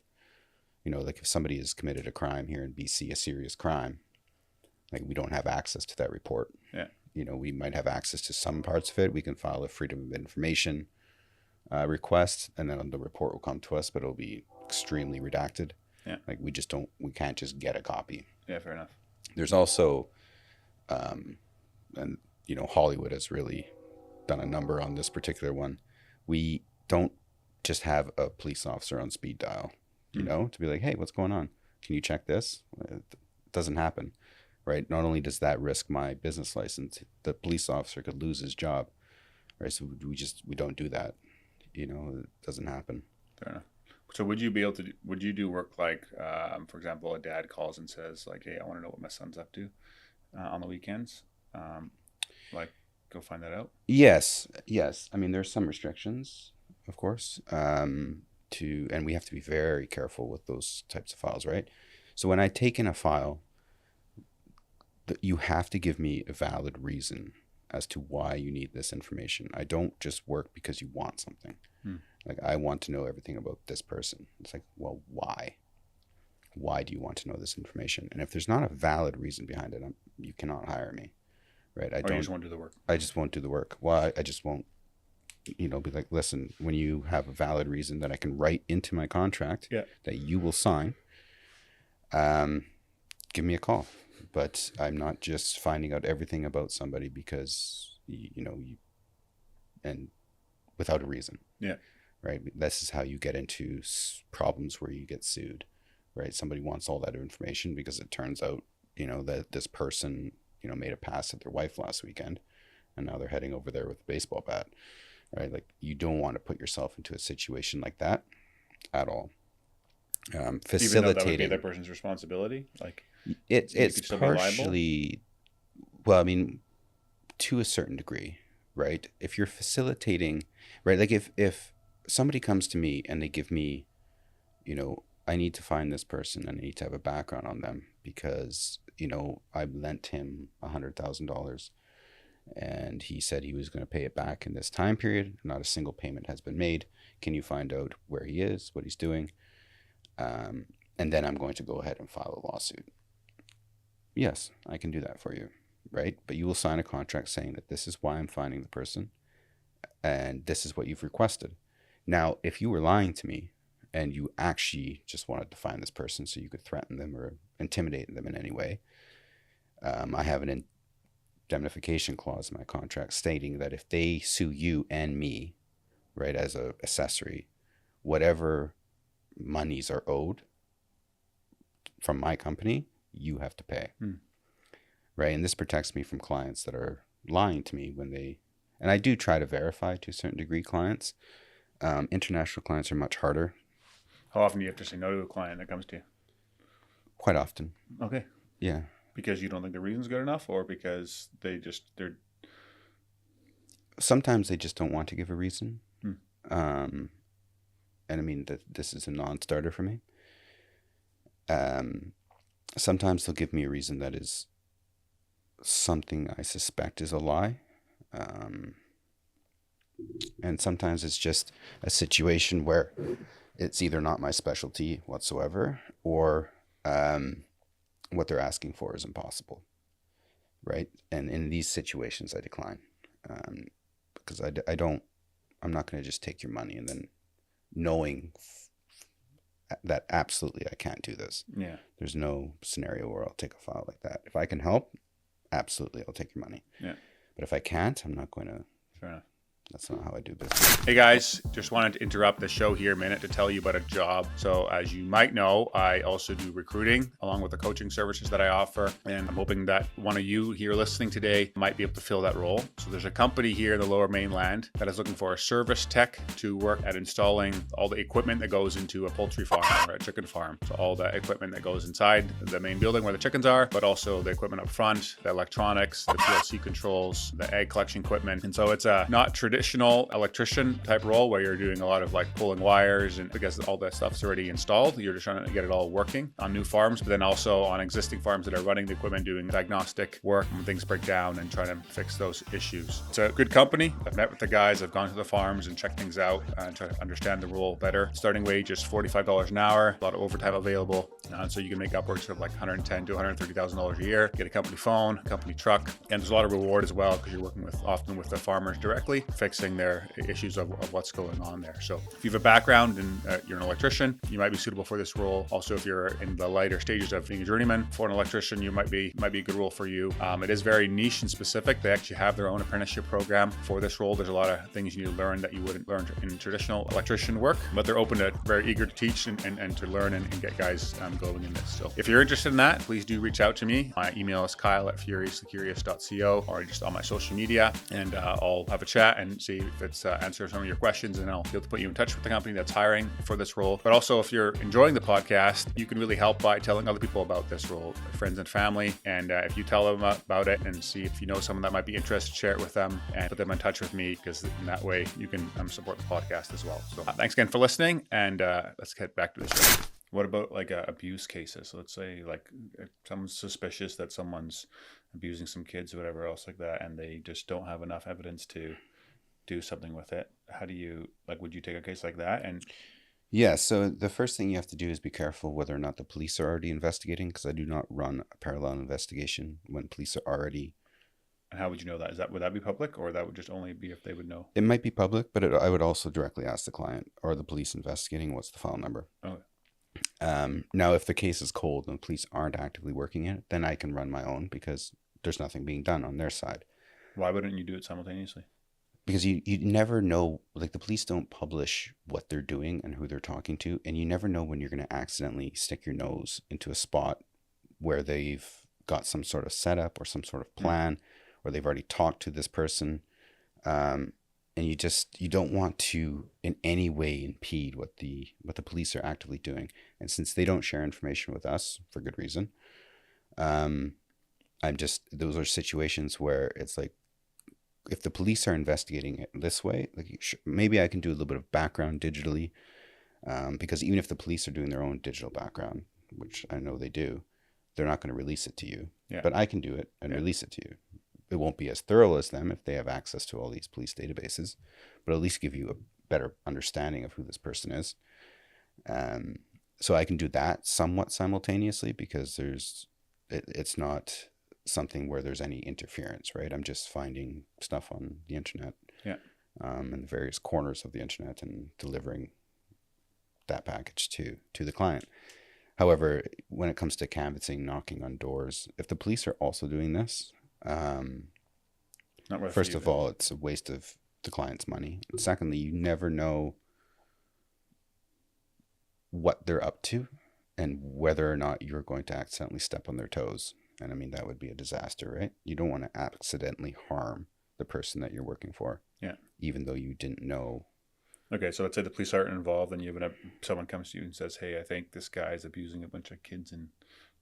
like if somebody has committed a crime here in BC, a serious crime, like we don't have access to that report. Yeah. We might have access to some parts of it. We can file a freedom of information request, and then the report will come to us, but it'll be extremely redacted. Yeah. Like we can't just get a copy. Yeah, fair enough. There's also, and Hollywood has really done a number on this particular one. We don't just have a police officer on speed dial, to be like, hey, what's going on? Can you check this? It doesn't happen, right? Not only does that risk my business license, the police officer could lose his job, right? So we don't do that. It doesn't happen. Fair enough. So would you do work like, for example, a dad calls and says like, hey, I want to know what my son's up to on the weekends. Like, go find that out? Yes. I mean, there's some restrictions, of course, and we have to be very careful with those types of files, right? So when I take in a file, you have to give me a valid reason as to why you need this information. I don't just work because you want something. Like, I want to know everything about this person. It's like, well, why? Why do you want to know this information? And if there's not a valid reason behind it, you cannot hire me, right? You just won't do the work. I just won't do the work. Well, I just won't, be like, listen, when you have a valid reason that I can write into my contract that you will sign, give me a call. But I'm not just finding out everything about somebody because, and without a reason. Yeah. Right. This is how you get into problems where you get sued, right? Somebody wants all that information because it turns out, that this person, made a pass at their wife last weekend and now they're heading over there with a baseball bat, right? Like, you don't want to put yourself into a situation like that at all. Facilitating. Even though that would be that person's responsibility? Like, it's partially, well, I mean, to a certain degree, right? If you're facilitating, right? Like if somebody comes to me and they give me, I need to find this person and I need to have a background on them because, I lent him $100,000 and he said he was going to pay it back in this time period. Not a single payment has been made. Can you find out where he is, what he's doing? And then I'm going to go ahead and file a lawsuit. Yes, I can do that for you, right? But you will sign a contract saying that this is why I'm finding the person and this is what you've requested. Now, if you were lying to me and you actually just wanted to find this person so you could threaten them or intimidate them in any way, I have an indemnification clause in my contract stating that if they sue you and me, right, as a accessory, whatever monies are owed from my company, you have to pay. Right? And this protects me from clients that are lying to me and I do try to verify to a certain degree clients. International clients are much harder. How often do you have to say no to a client that comes to you? Quite often. Okay. Yeah. Because you don't think the reason's good enough, or because they're sometimes they just don't want to give a reason. And I mean this is a non-starter for me. Sometimes they'll give me a reason that is something I suspect is a lie. And sometimes it's just a situation where it's either not my specialty whatsoever or what they're asking for is impossible, right? And in these situations, I decline because I'm not going to just take your money and then knowing that absolutely I can't do this. Yeah. There's no scenario where I'll take a file like that. If I can help, absolutely I'll take your money. Yeah. But if I can't, I'm not going to. Fair enough. That's not how I do business. Hey guys, just wanted to interrupt the show here a minute to tell you about a job. So as you might know, I also do recruiting along with the coaching services that I offer. And I'm hoping that one of you here listening today might be able to fill that role. So there's a company here in the Lower Mainland that is looking for a service tech to work at installing all the equipment that goes into a poultry farm or a chicken farm. So all the equipment that goes inside the main building where the chickens are, but also the equipment up front, the electronics, the PLC controls, the egg collection equipment. And so it's a not traditional electrician type role where you're doing a lot of like pulling wires, and because all that stuff's already installed, you're just trying to get it all working on new farms, but then also on existing farms that are running the equipment, doing diagnostic work when things break down and trying to fix those issues. It's a good company. I've met with the guys, I've gone to the farms and checked things out and try to understand the role better. Starting wage is $45 an hour, a lot of overtime available, so you can make upwards of like $110,000 to $130,000 a year. Get a company phone, a company truck, and there's a lot of reward as well because you're working often with the farmers directly, fixing their issues of what's going on there. So if you have a background and you're an electrician, you might be suitable for this role. Also, if you're in the lighter stages of being a journeyman for an electrician, you might be a good role for you. It is very niche and specific. They actually have their own apprenticeship program for this role. There's a lot of things you need to learn that you wouldn't learn in traditional electrician work, but they're open to, very eager to teach and to learn and get guys going in this. So if you're interested in that, please do reach out to me. My email is kyle@furiouslycurious.co, or just on my social media, and I'll have a chat and see if it's answer some of your questions, and I'll be able to put you in touch with the company that's hiring for this role. But also, if you're enjoying the podcast, you can really help by telling other people about this role, friends and family. And if you tell them about it and see if you know someone that might be interested, share it with them and put them in touch with me, because in that way you can support the podcast as well. So thanks again for listening, and let's get back to the show. What about like abuse cases? So let's say like if someone's suspicious that someone's abusing some kids or whatever else like that, and they just don't have enough evidence to do something with it. How do you, like, would you take a case like that? And Yeah, so the first thing you have to do is be careful whether or not the police are already investigating, because I do not run a parallel investigation when police are already. And how would you know that? Would that be public, or that would just only be if they would know? It might be public, but I would also directly ask the client or the police investigating what's the file number. Okay. Now, if the case is cold and the police aren't actively working it, then I can run my own because there's nothing being done on their side. Why wouldn't you do it simultaneously? Because you never know, like the police don't publish what they're doing and who they're talking to, and you never know when you're going to accidentally stick your nose into a spot where they've got some sort of setup or some sort of plan, or they've already talked to this person, and you don't want to in any way impede what the police are actively doing. And since they don't share information with us for good reason, those are situations where it's like, if the police are investigating it this way, like maybe I can do a little bit of background digitally, because even if the police are doing their own digital background, which I know they do, they're not going to release it to you. Yeah. But I can do it and release it to you. It won't be as thorough as them if they have access to all these police databases, but at least give you a better understanding of who this person is. So I can do that somewhat simultaneously, because it's not something where there's any interference, right? I'm just finding stuff on the internet, in the various corners of the internet, and delivering that package to the client. However, when it comes to canvassing, knocking on doors, if the police are also doing this, first of all, it's a waste of the client's money. And secondly, you never know what they're up to and whether or not you're going to accidentally step on their toes. And I mean, that would be a disaster, right? You don't want to accidentally harm the person that you're working for. Yeah. Even though you didn't know. Okay, so let's say the police aren't involved, and someone comes to you and says, "Hey, I think this guy's abusing a bunch of kids in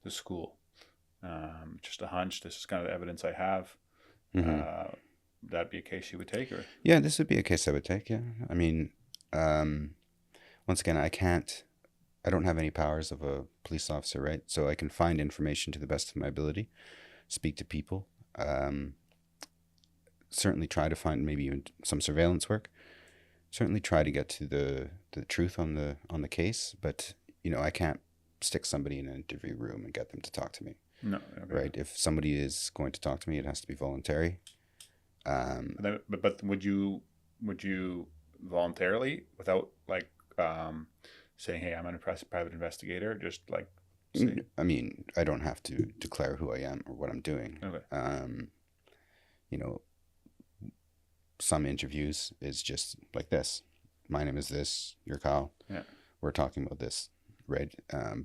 the school. Just a hunch. This is kind of the evidence I have." Mm-hmm. That'd be a case you would take, or? Yeah, this would be a case I would take. Yeah, I mean, once again, I don't have any powers of a police officer, right? So I can find information to the best of my ability, speak to people, certainly try to find maybe even some surveillance work, certainly try to get to the truth on the case. But, I can't stick somebody in an interview room and get them to talk to me. No. Okay. Right? If somebody is going to talk to me, it has to be voluntary. But would you voluntarily, without like saying, "Hey, I'm a private investigator," just like say? I mean, I don't have to declare who I am or what I'm doing. Okay. some interviews is just like this. My name is this. You're Kyle. Yeah. We're talking about this, right?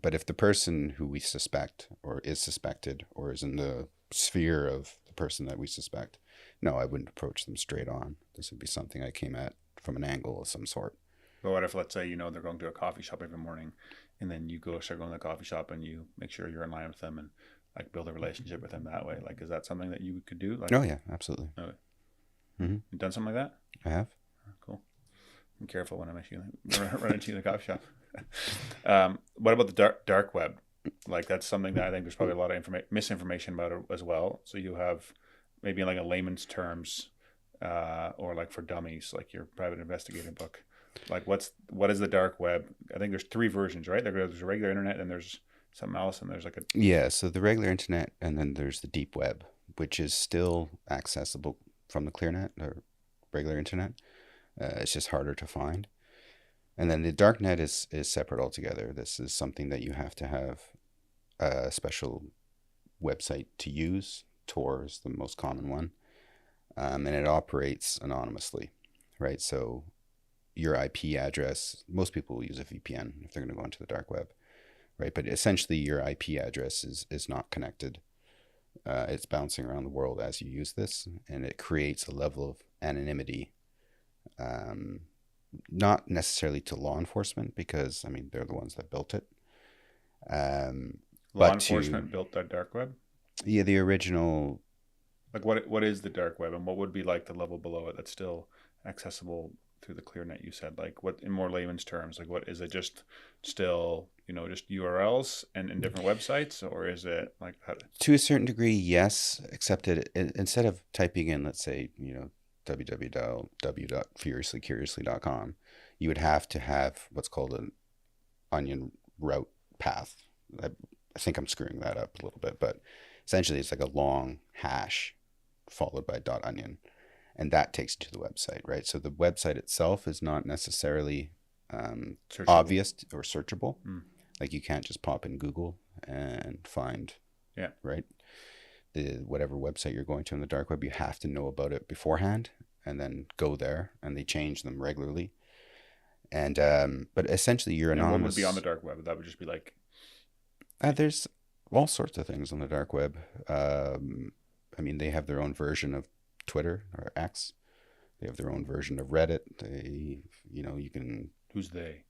But if the person who we suspect or is suspected or is in the sphere of the person that we suspect, no, I wouldn't approach them straight on. This would be something I came at from an angle of some sort. But what if, let's say, they're going to a coffee shop every morning, and then you start going to the coffee shop and you make sure you're in line with them and like build a relationship with them that way? Like, is that something that you could do? Like, Oh yeah, absolutely. Okay. Mm-hmm. You done something like that? I have. Cool. I'm careful when I'm actually run into you in the coffee shop. What about the dark web? Like, that's something that I think there's probably a lot of misinformation about it as well. So you have maybe in like a layman's terms, or like for dummies, like your private investigator book. Like, what is the dark web? I think there's 3 versions, right? There's a regular internet, and there's something else, and there's like a Yeah, so the regular internet, and then there's the deep web, which is still accessible from the ClearNet or regular internet. It's just harder to find. And then the dark net is separate altogether. This is something that you have to have a special website to use. Tor is the most common one, and it operates anonymously, right? So your IP address, most people will use a VPN if they're going to go into the dark web, right? But essentially your IP address is not connected. It's bouncing around the world as you use this, and it creates a level of anonymity, not necessarily to law enforcement, because I mean they're the ones that built it. law enforcement built that dark web. Yeah, the original. Like, what is the dark web, and what would be like the level below it that's still accessible through the ClearNet? You said, like, what in more layman's terms, like, what is it? Just still, just URLs and different websites, or is it like how? To a certain degree, yes, except instead of typing in, let's say, www.furiouslycuriously.com, you would have to have what's called an onion route path. I think I'm screwing that up a little bit, but essentially it's like a long hash followed by .onion, and that takes you to the website, right? So the website itself is not necessarily obvious or searchable. Like, you can't just pop in Google and find, right? Whatever website you're going to on the dark web, you have to know about it beforehand and then go there, and they change them regularly. And but essentially you're anonymous. And what would be on the dark web? That would just be like, there's all sorts of things on the dark web. I mean, they have their own version of Twitter or X. They have their own version of Reddit. They, you can. Who's they?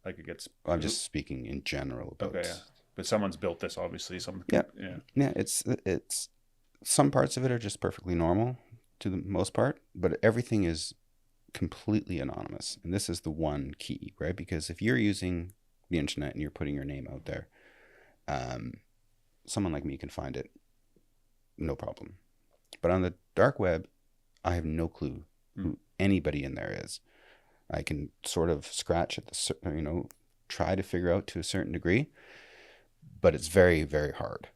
Like, it gets. I'm just speaking in general about. Okay, yeah. But someone's built this, obviously. Yeah. It's some parts of it are just perfectly normal to the most part, but everything is completely anonymous, and this is the one key, right? Because if you're using the internet and you're putting your name out there, someone like me can find it, no problem. But on the dark web, I have no clue who anybody in there is. I can sort of scratch at the, try to figure out to a certain degree, but it's very, very hard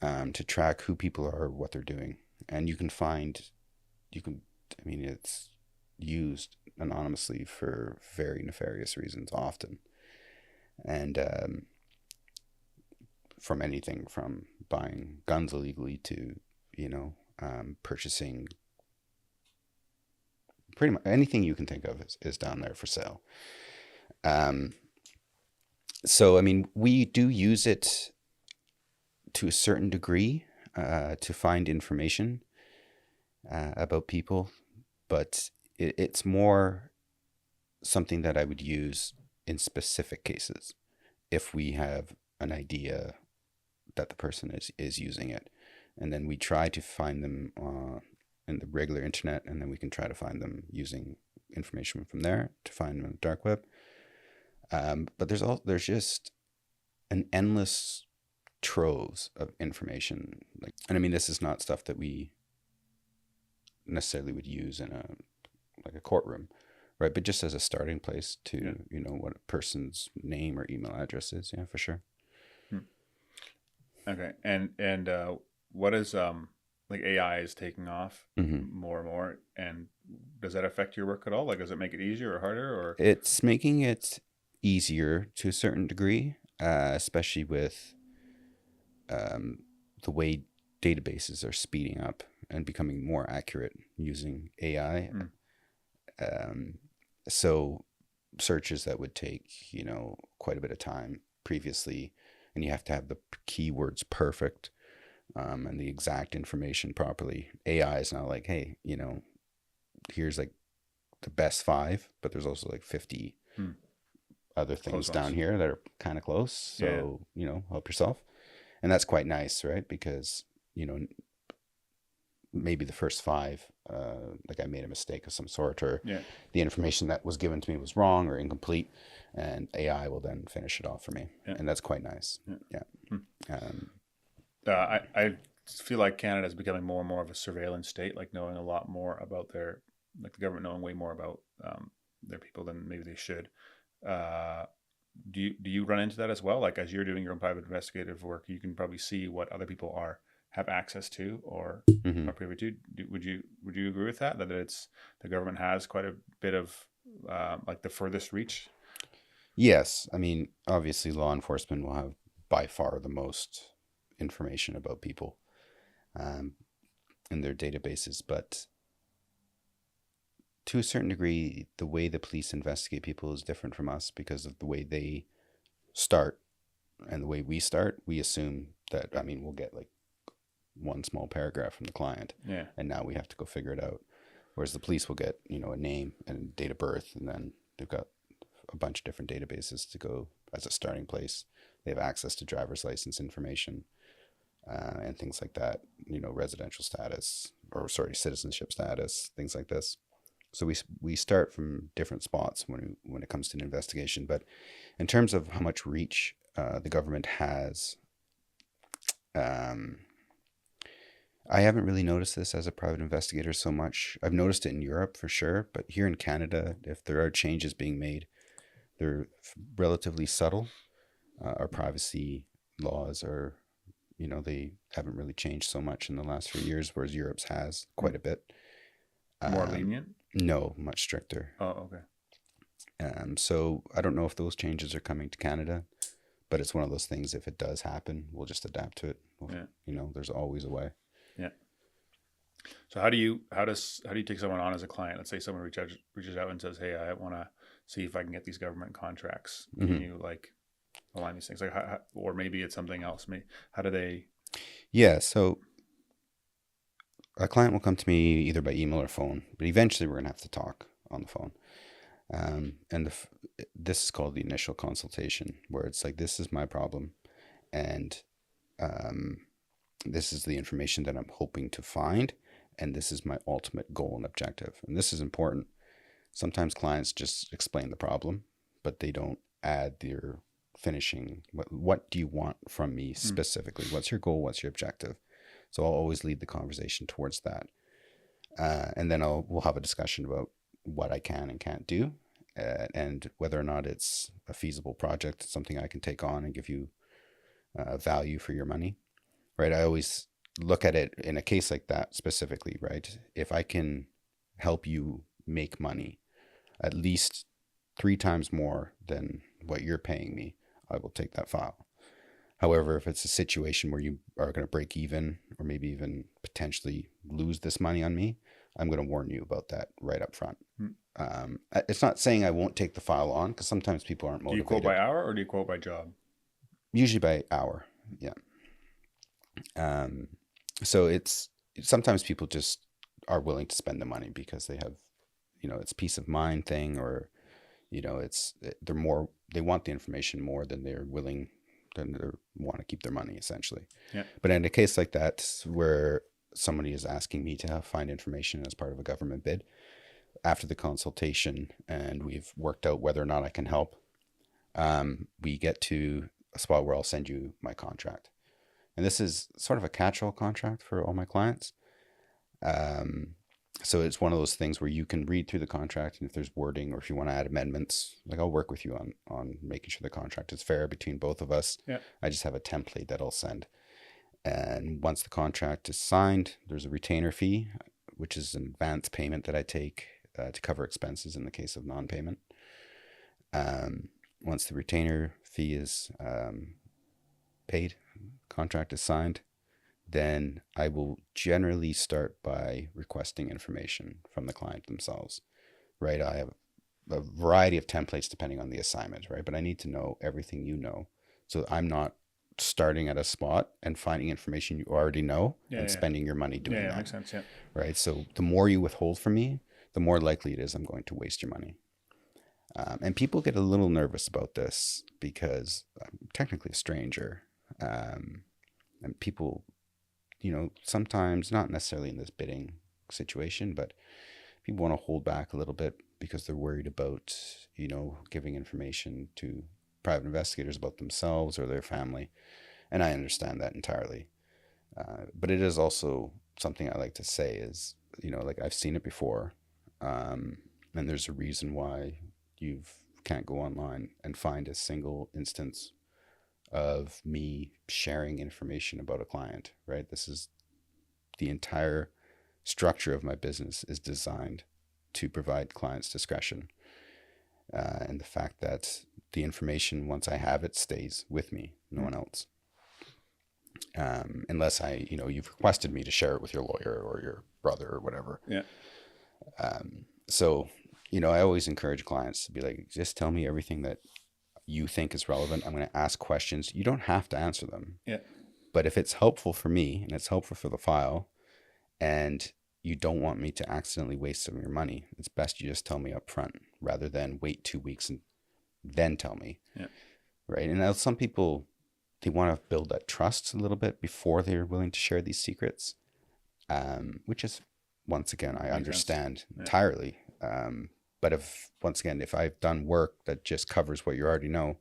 to track who people are, what they're doing. And it's used anonymously for very nefarious reasons often. And from anything from buying guns illegally to, purchasing pretty much anything you can think of is down there for sale. So, I mean, we do use it to a certain degree to find information about people, but it's more something that I would use in specific cases if we have an idea that the person is using it. And then we try to find them in the regular internet, and then we can try to find them using information from there to find them on the dark web. But there's just an endless troves of information. And I mean, this is not stuff that we necessarily would use in a courtroom, right? But just as a starting place to, what a person's name or email address is. Yeah, for sure. Okay. And what is, like, AI is taking off more and more, and does that affect your work at all? Like, does it make it easier or harder, or? It's making it easier to a certain degree, especially with the way databases are speeding up and becoming more accurate using AI. Um, so searches that would take, quite a bit of time previously, and you have to have the keywords perfect, and the exact information properly. AI is now like, hey, here's like the best five, but there's also like 50 other things Close down ones. here that are kind of close. So, help yourself. And that's quite nice, right? Because, maybe the first five, like I made a mistake of some sort, or Yeah. the information that was given to me was wrong or incomplete, and AI will then finish it off for me. Yeah. And that's quite nice. Yeah. Yeah. Um, I feel like Canada is becoming more and more of a surveillance state, like knowing a lot more about like the government knowing way more about their people than maybe they should. Uh, do you run into that as well? Like as you're doing your own private investigative work, you can probably see what other people have access to or mhm. are privy to. Would you agree with that? That it's the government has quite a bit of like the furthest reach. Yes. I mean, obviously, law enforcement will have by far the most information about people, um, in their databases, but to a certain degree, the way the police investigate people is different from us because of the way they start and the way we start. We assume that, I mean, we'll get like one small paragraph from the client, Yeah. and now we have to go figure it out. Whereas the police will get, a name and date of birth, and then they've got a bunch of different databases to go as a starting place. They have access to driver's license information, and things like that, residential status, or sorry, citizenship status, things like this. So we start from different spots when it comes to an investigation. But in terms of how much reach the government has, um, I haven't really noticed this as a private investigator so much. I've noticed it in Europe for sure, but here in Canada, if there are changes being made, they're relatively subtle. Our privacy laws are, they haven't really changed so much in the last few years, whereas Europe's has quite a bit. More Um, lenient. no, much stricter. Oh, okay. So I don't know if those changes are coming to Canada, but it's one of those things. If it does happen, we'll just adapt to it. Yeah. There's always a way. Yeah. So how do you take someone on as a client? Let's say someone reaches out and says, "Hey, I want to see if I can get these government contracts. Can Hmm. you like align these things?" Like, or maybe it's something else. How do they? Yeah. So a client will come to me either by email or phone, but eventually we're gonna have to talk on the phone. And this is called the initial consultation, where it's like, this is my problem, and um, this is the information that I'm hoping to find, and this is my ultimate goal and objective. And this is important. Sometimes clients just explain the problem, but they don't add their finishing. What do you want from me Hmm. specifically? What's your goal? What's your objective? So I'll always lead the conversation towards that, and then we'll have a discussion about what I can and can't do, and whether or not it's a feasible project, something I can take on and give you value for your money. Right? I always look at it in a case like that specifically. Right? If I can help you make money, at least 3 times more than what you're paying me, I will take that file. However, if it's a situation where you are going to break even or maybe even potentially lose this money on me, I'm going to warn you about that right up front. Hmm. It's not saying I won't take the file on, because sometimes people aren't Do you quote by motivated. hour or do you quote by job? Usually by hour. Yeah. Um, so it's sometimes people just are willing to spend the money because they have, it's peace of mind thing, or they want the information more than they're willing, than they want to keep their money essentially. Yeah. But in a case like that, where somebody is asking me to find information as part of a government bid, after the consultation and we've worked out whether or not I can help, we get to a spot where I'll send you my contract. And this is sort of a catch-all contract for all my clients. Um, so it's one of those things where you can read through the contract, and if there's wording or if you want to add amendments, like, I'll work with you on making sure the contract is fair between both of us. Yeah. I just have a template that I'll send. And once the contract is signed, there's a retainer fee, which is an advance payment that I take to cover expenses in the case of non-payment. Once the retainer fee is paid, contract is signed, then I will generally start by requesting information from the client themselves. right? I have a variety of templates depending on the assignment, right? But I need to know everything you know. So I'm not starting at a spot and finding information you already know Yeah, and yeah, spending your money doing yeah. that, Makes sense. Yeah, right? So the more you withhold from me, the more likely it is I'm going to waste your money. And people get a little nervous about this because I'm technically a stranger. And people, sometimes not necessarily in this bidding situation, but people want to hold back a little bit because they're worried about, giving information to private investigators about themselves or their family. And I understand that entirely. But it is also something I like to say is, like I've seen it before. Um, and there's a reason why you can't go online and find a single instance of me sharing information about a client, right? This is the entire structure of my business is designed to provide clients discretion. And the fact that the information, once I have it, stays with me, no one else. Unless you've requested me to share it with your lawyer or your brother or whatever. yeah, So, I always encourage clients to be like, just tell me everything that you think is relevant. I'm going to ask questions. You don't have to answer them. yeah. But if it's helpful for me and it's helpful for the file, and you don't want me to accidentally waste some of your money, it's best you just tell me up front rather than wait 2 weeks and then tell me. Yeah. Right. And now some people, they want to build that trust a little bit before they're willing to share these secrets, which is, once again, I understand entirely. But if I've done work that just covers what you already know,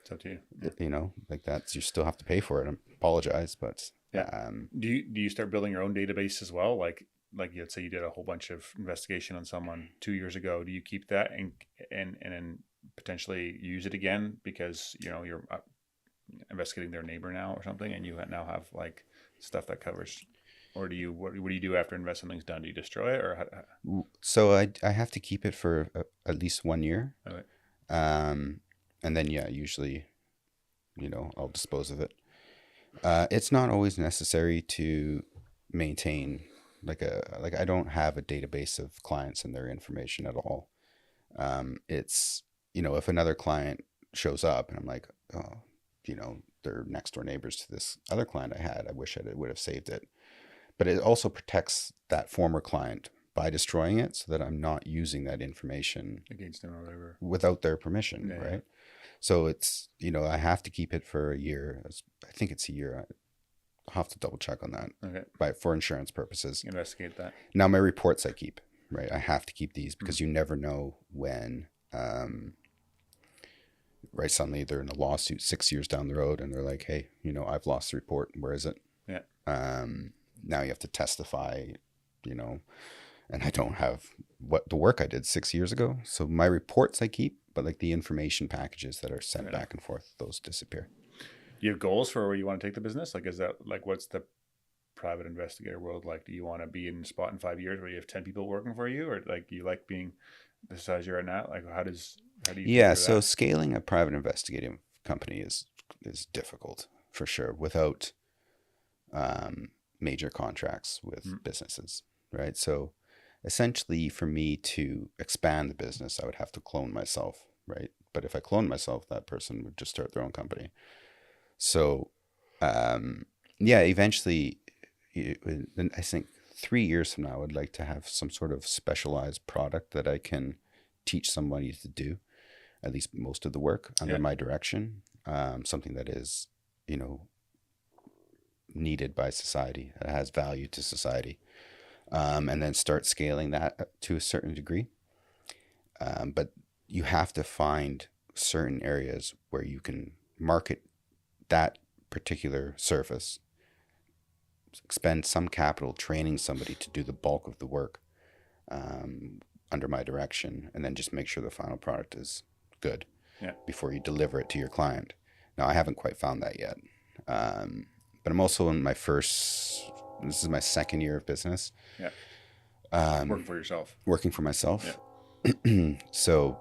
it's up to you. Like that, you still have to pay for it. I apologize, but yeah. Do you start building your own database as well? Like let's say you did a whole bunch of investigation on someone 2 years ago. Do you keep that and then potentially use it again because you're investigating their neighbor now or something, and you now have like stuff that covers? Or what do you do after something's done? Do you destroy it or? So I have to keep it for at least 1 year. Okay. And then usually, I'll dispose of it. It's not always necessary to maintain like I don't have a database of clients and their information at all. It's if another client shows up and I'm like, oh, they're next door neighbors to this other client I had. I wish I would have saved it. But it also protects that former client by destroying it so that I'm not using that information against them or whatever without their permission, yeah, right? Yeah. So it's, I have to keep it for a year. I think it's a year. I'll have to double check on that. Okay. For insurance purposes. Investigate that. Now, my reports I keep, right? I have to keep these because you never know when, right, suddenly they're in a lawsuit 6 years down the road and they're like, hey, I've lost the report. Where is it? Yeah. Now you have to testify, and I don't have the work I did 6 years ago. So my reports I keep, but like the information packages that are sent back and forth, those disappear. Do you have goals for where you want to take the business? Like, is that like, what's the private investigator world like? Do you want to be in a spot in 5 years where you have 10 people working for you, or like, do you like being the size you're at now? Like, how do you? Yeah. So scaling a private investigative company is difficult for sure without, major contracts with businesses, right? So essentially for me to expand the business, I would have to clone myself, right? But if I cloned myself, that person would just start their own company. So, eventually, I think 3 years from now, I would like to have some sort of specialized product that I can teach somebody to do, at least most of the work under my direction. Something that is, needed by society, that has value to society, and then start scaling that to a certain degree. But you have to find certain areas where you can market that particular service, expend some capital training somebody to do the bulk of the work under my direction, and then just make sure the final product is good before you deliver it to your client. Now, I haven't quite found that yet. But I'm also in this is my second year of business. Yeah. Working for yourself. Working for myself. Yeah. So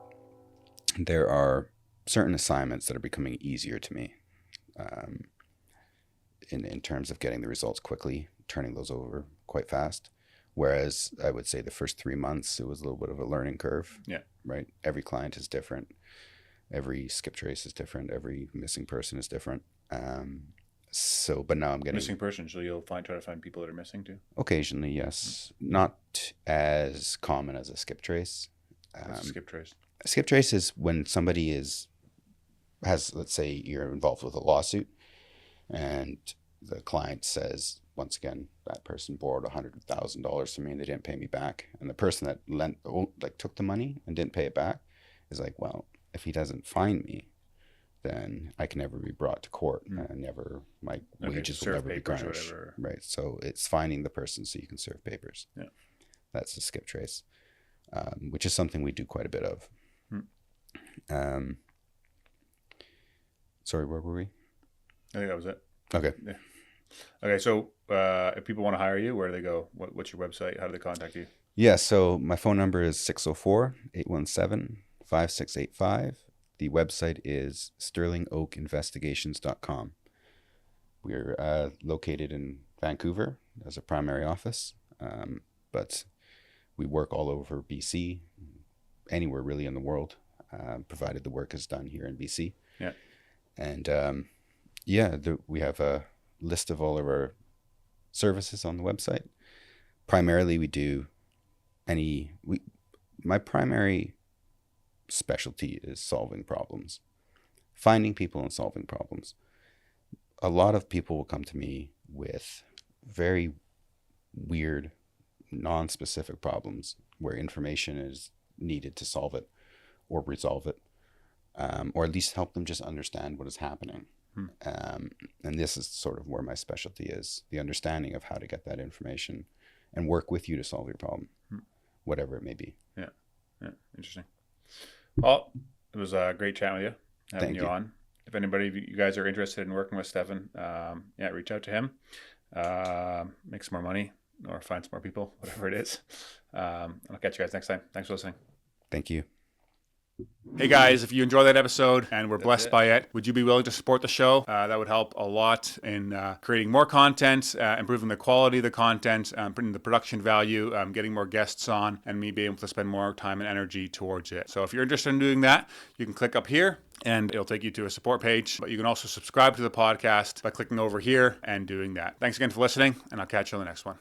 there are certain assignments that are becoming easier to me in terms of getting the results quickly, turning those over quite fast. Whereas I would say the first 3 months, it was a little bit of a learning curve. Yeah. Right. Every client is different. Every skip trace is different. Every missing person is different. But now I'm getting Missing person, so you'll try to find people that are missing too. occasionally, yes, not as common as a skip trace. What's a skip trace? A skip trace is when somebody has, let's say, you're involved with a lawsuit, and the client says, once again, that person borrowed $100,000 from me and they didn't pay me back, and the person that took the money and didn't pay it back is like, well, if he doesn't find me, then I can never be brought to court, and my wages will never be garnished. Right. So it's finding the person so you can serve papers. Yeah. That's the skip trace, which is something we do quite a bit of. Sorry, where were we? I think that was it. Okay. Yeah. Okay. So if people want to hire you, where do they go? What's your website? How do they contact you? Yeah. So my phone number is 604-817-5685. The website is sterlingoakinvestigations.com. We're located in Vancouver as a primary office, but we work all over BC, anywhere really in the world, provided the work is done here in BC. Yeah. And we have a list of all of our services on the website. Primarily, we do my primary specialty is solving problems, finding people and solving problems. A lot of people will come to me with very weird, non-specific problems where information is needed to solve it or resolve it, or at least help them just understand what is happening. And this is sort of where my specialty is, the understanding of how to get that information and work with you to solve your problem, whatever it may be. Yeah. Interesting. Well, it was a great chat with you, having you on. If anybody of you guys are interested in working with Steffan, reach out to him. Make some more money or find some more people, whatever it is. I'll catch you guys next time. Thanks for listening. Thank you. Hey guys, if you enjoyed that episode and were blessed by it, would you be willing to support the show? That would help a lot in creating more content, improving the quality of the content, putting the production value, getting more guests on, and me being able to spend more time and energy towards it. So if you're interested in doing that, you can click up here and it'll take you to a support page. But you can also subscribe to the podcast by clicking over here and doing that. Thanks again for listening, and I'll catch you on the next one.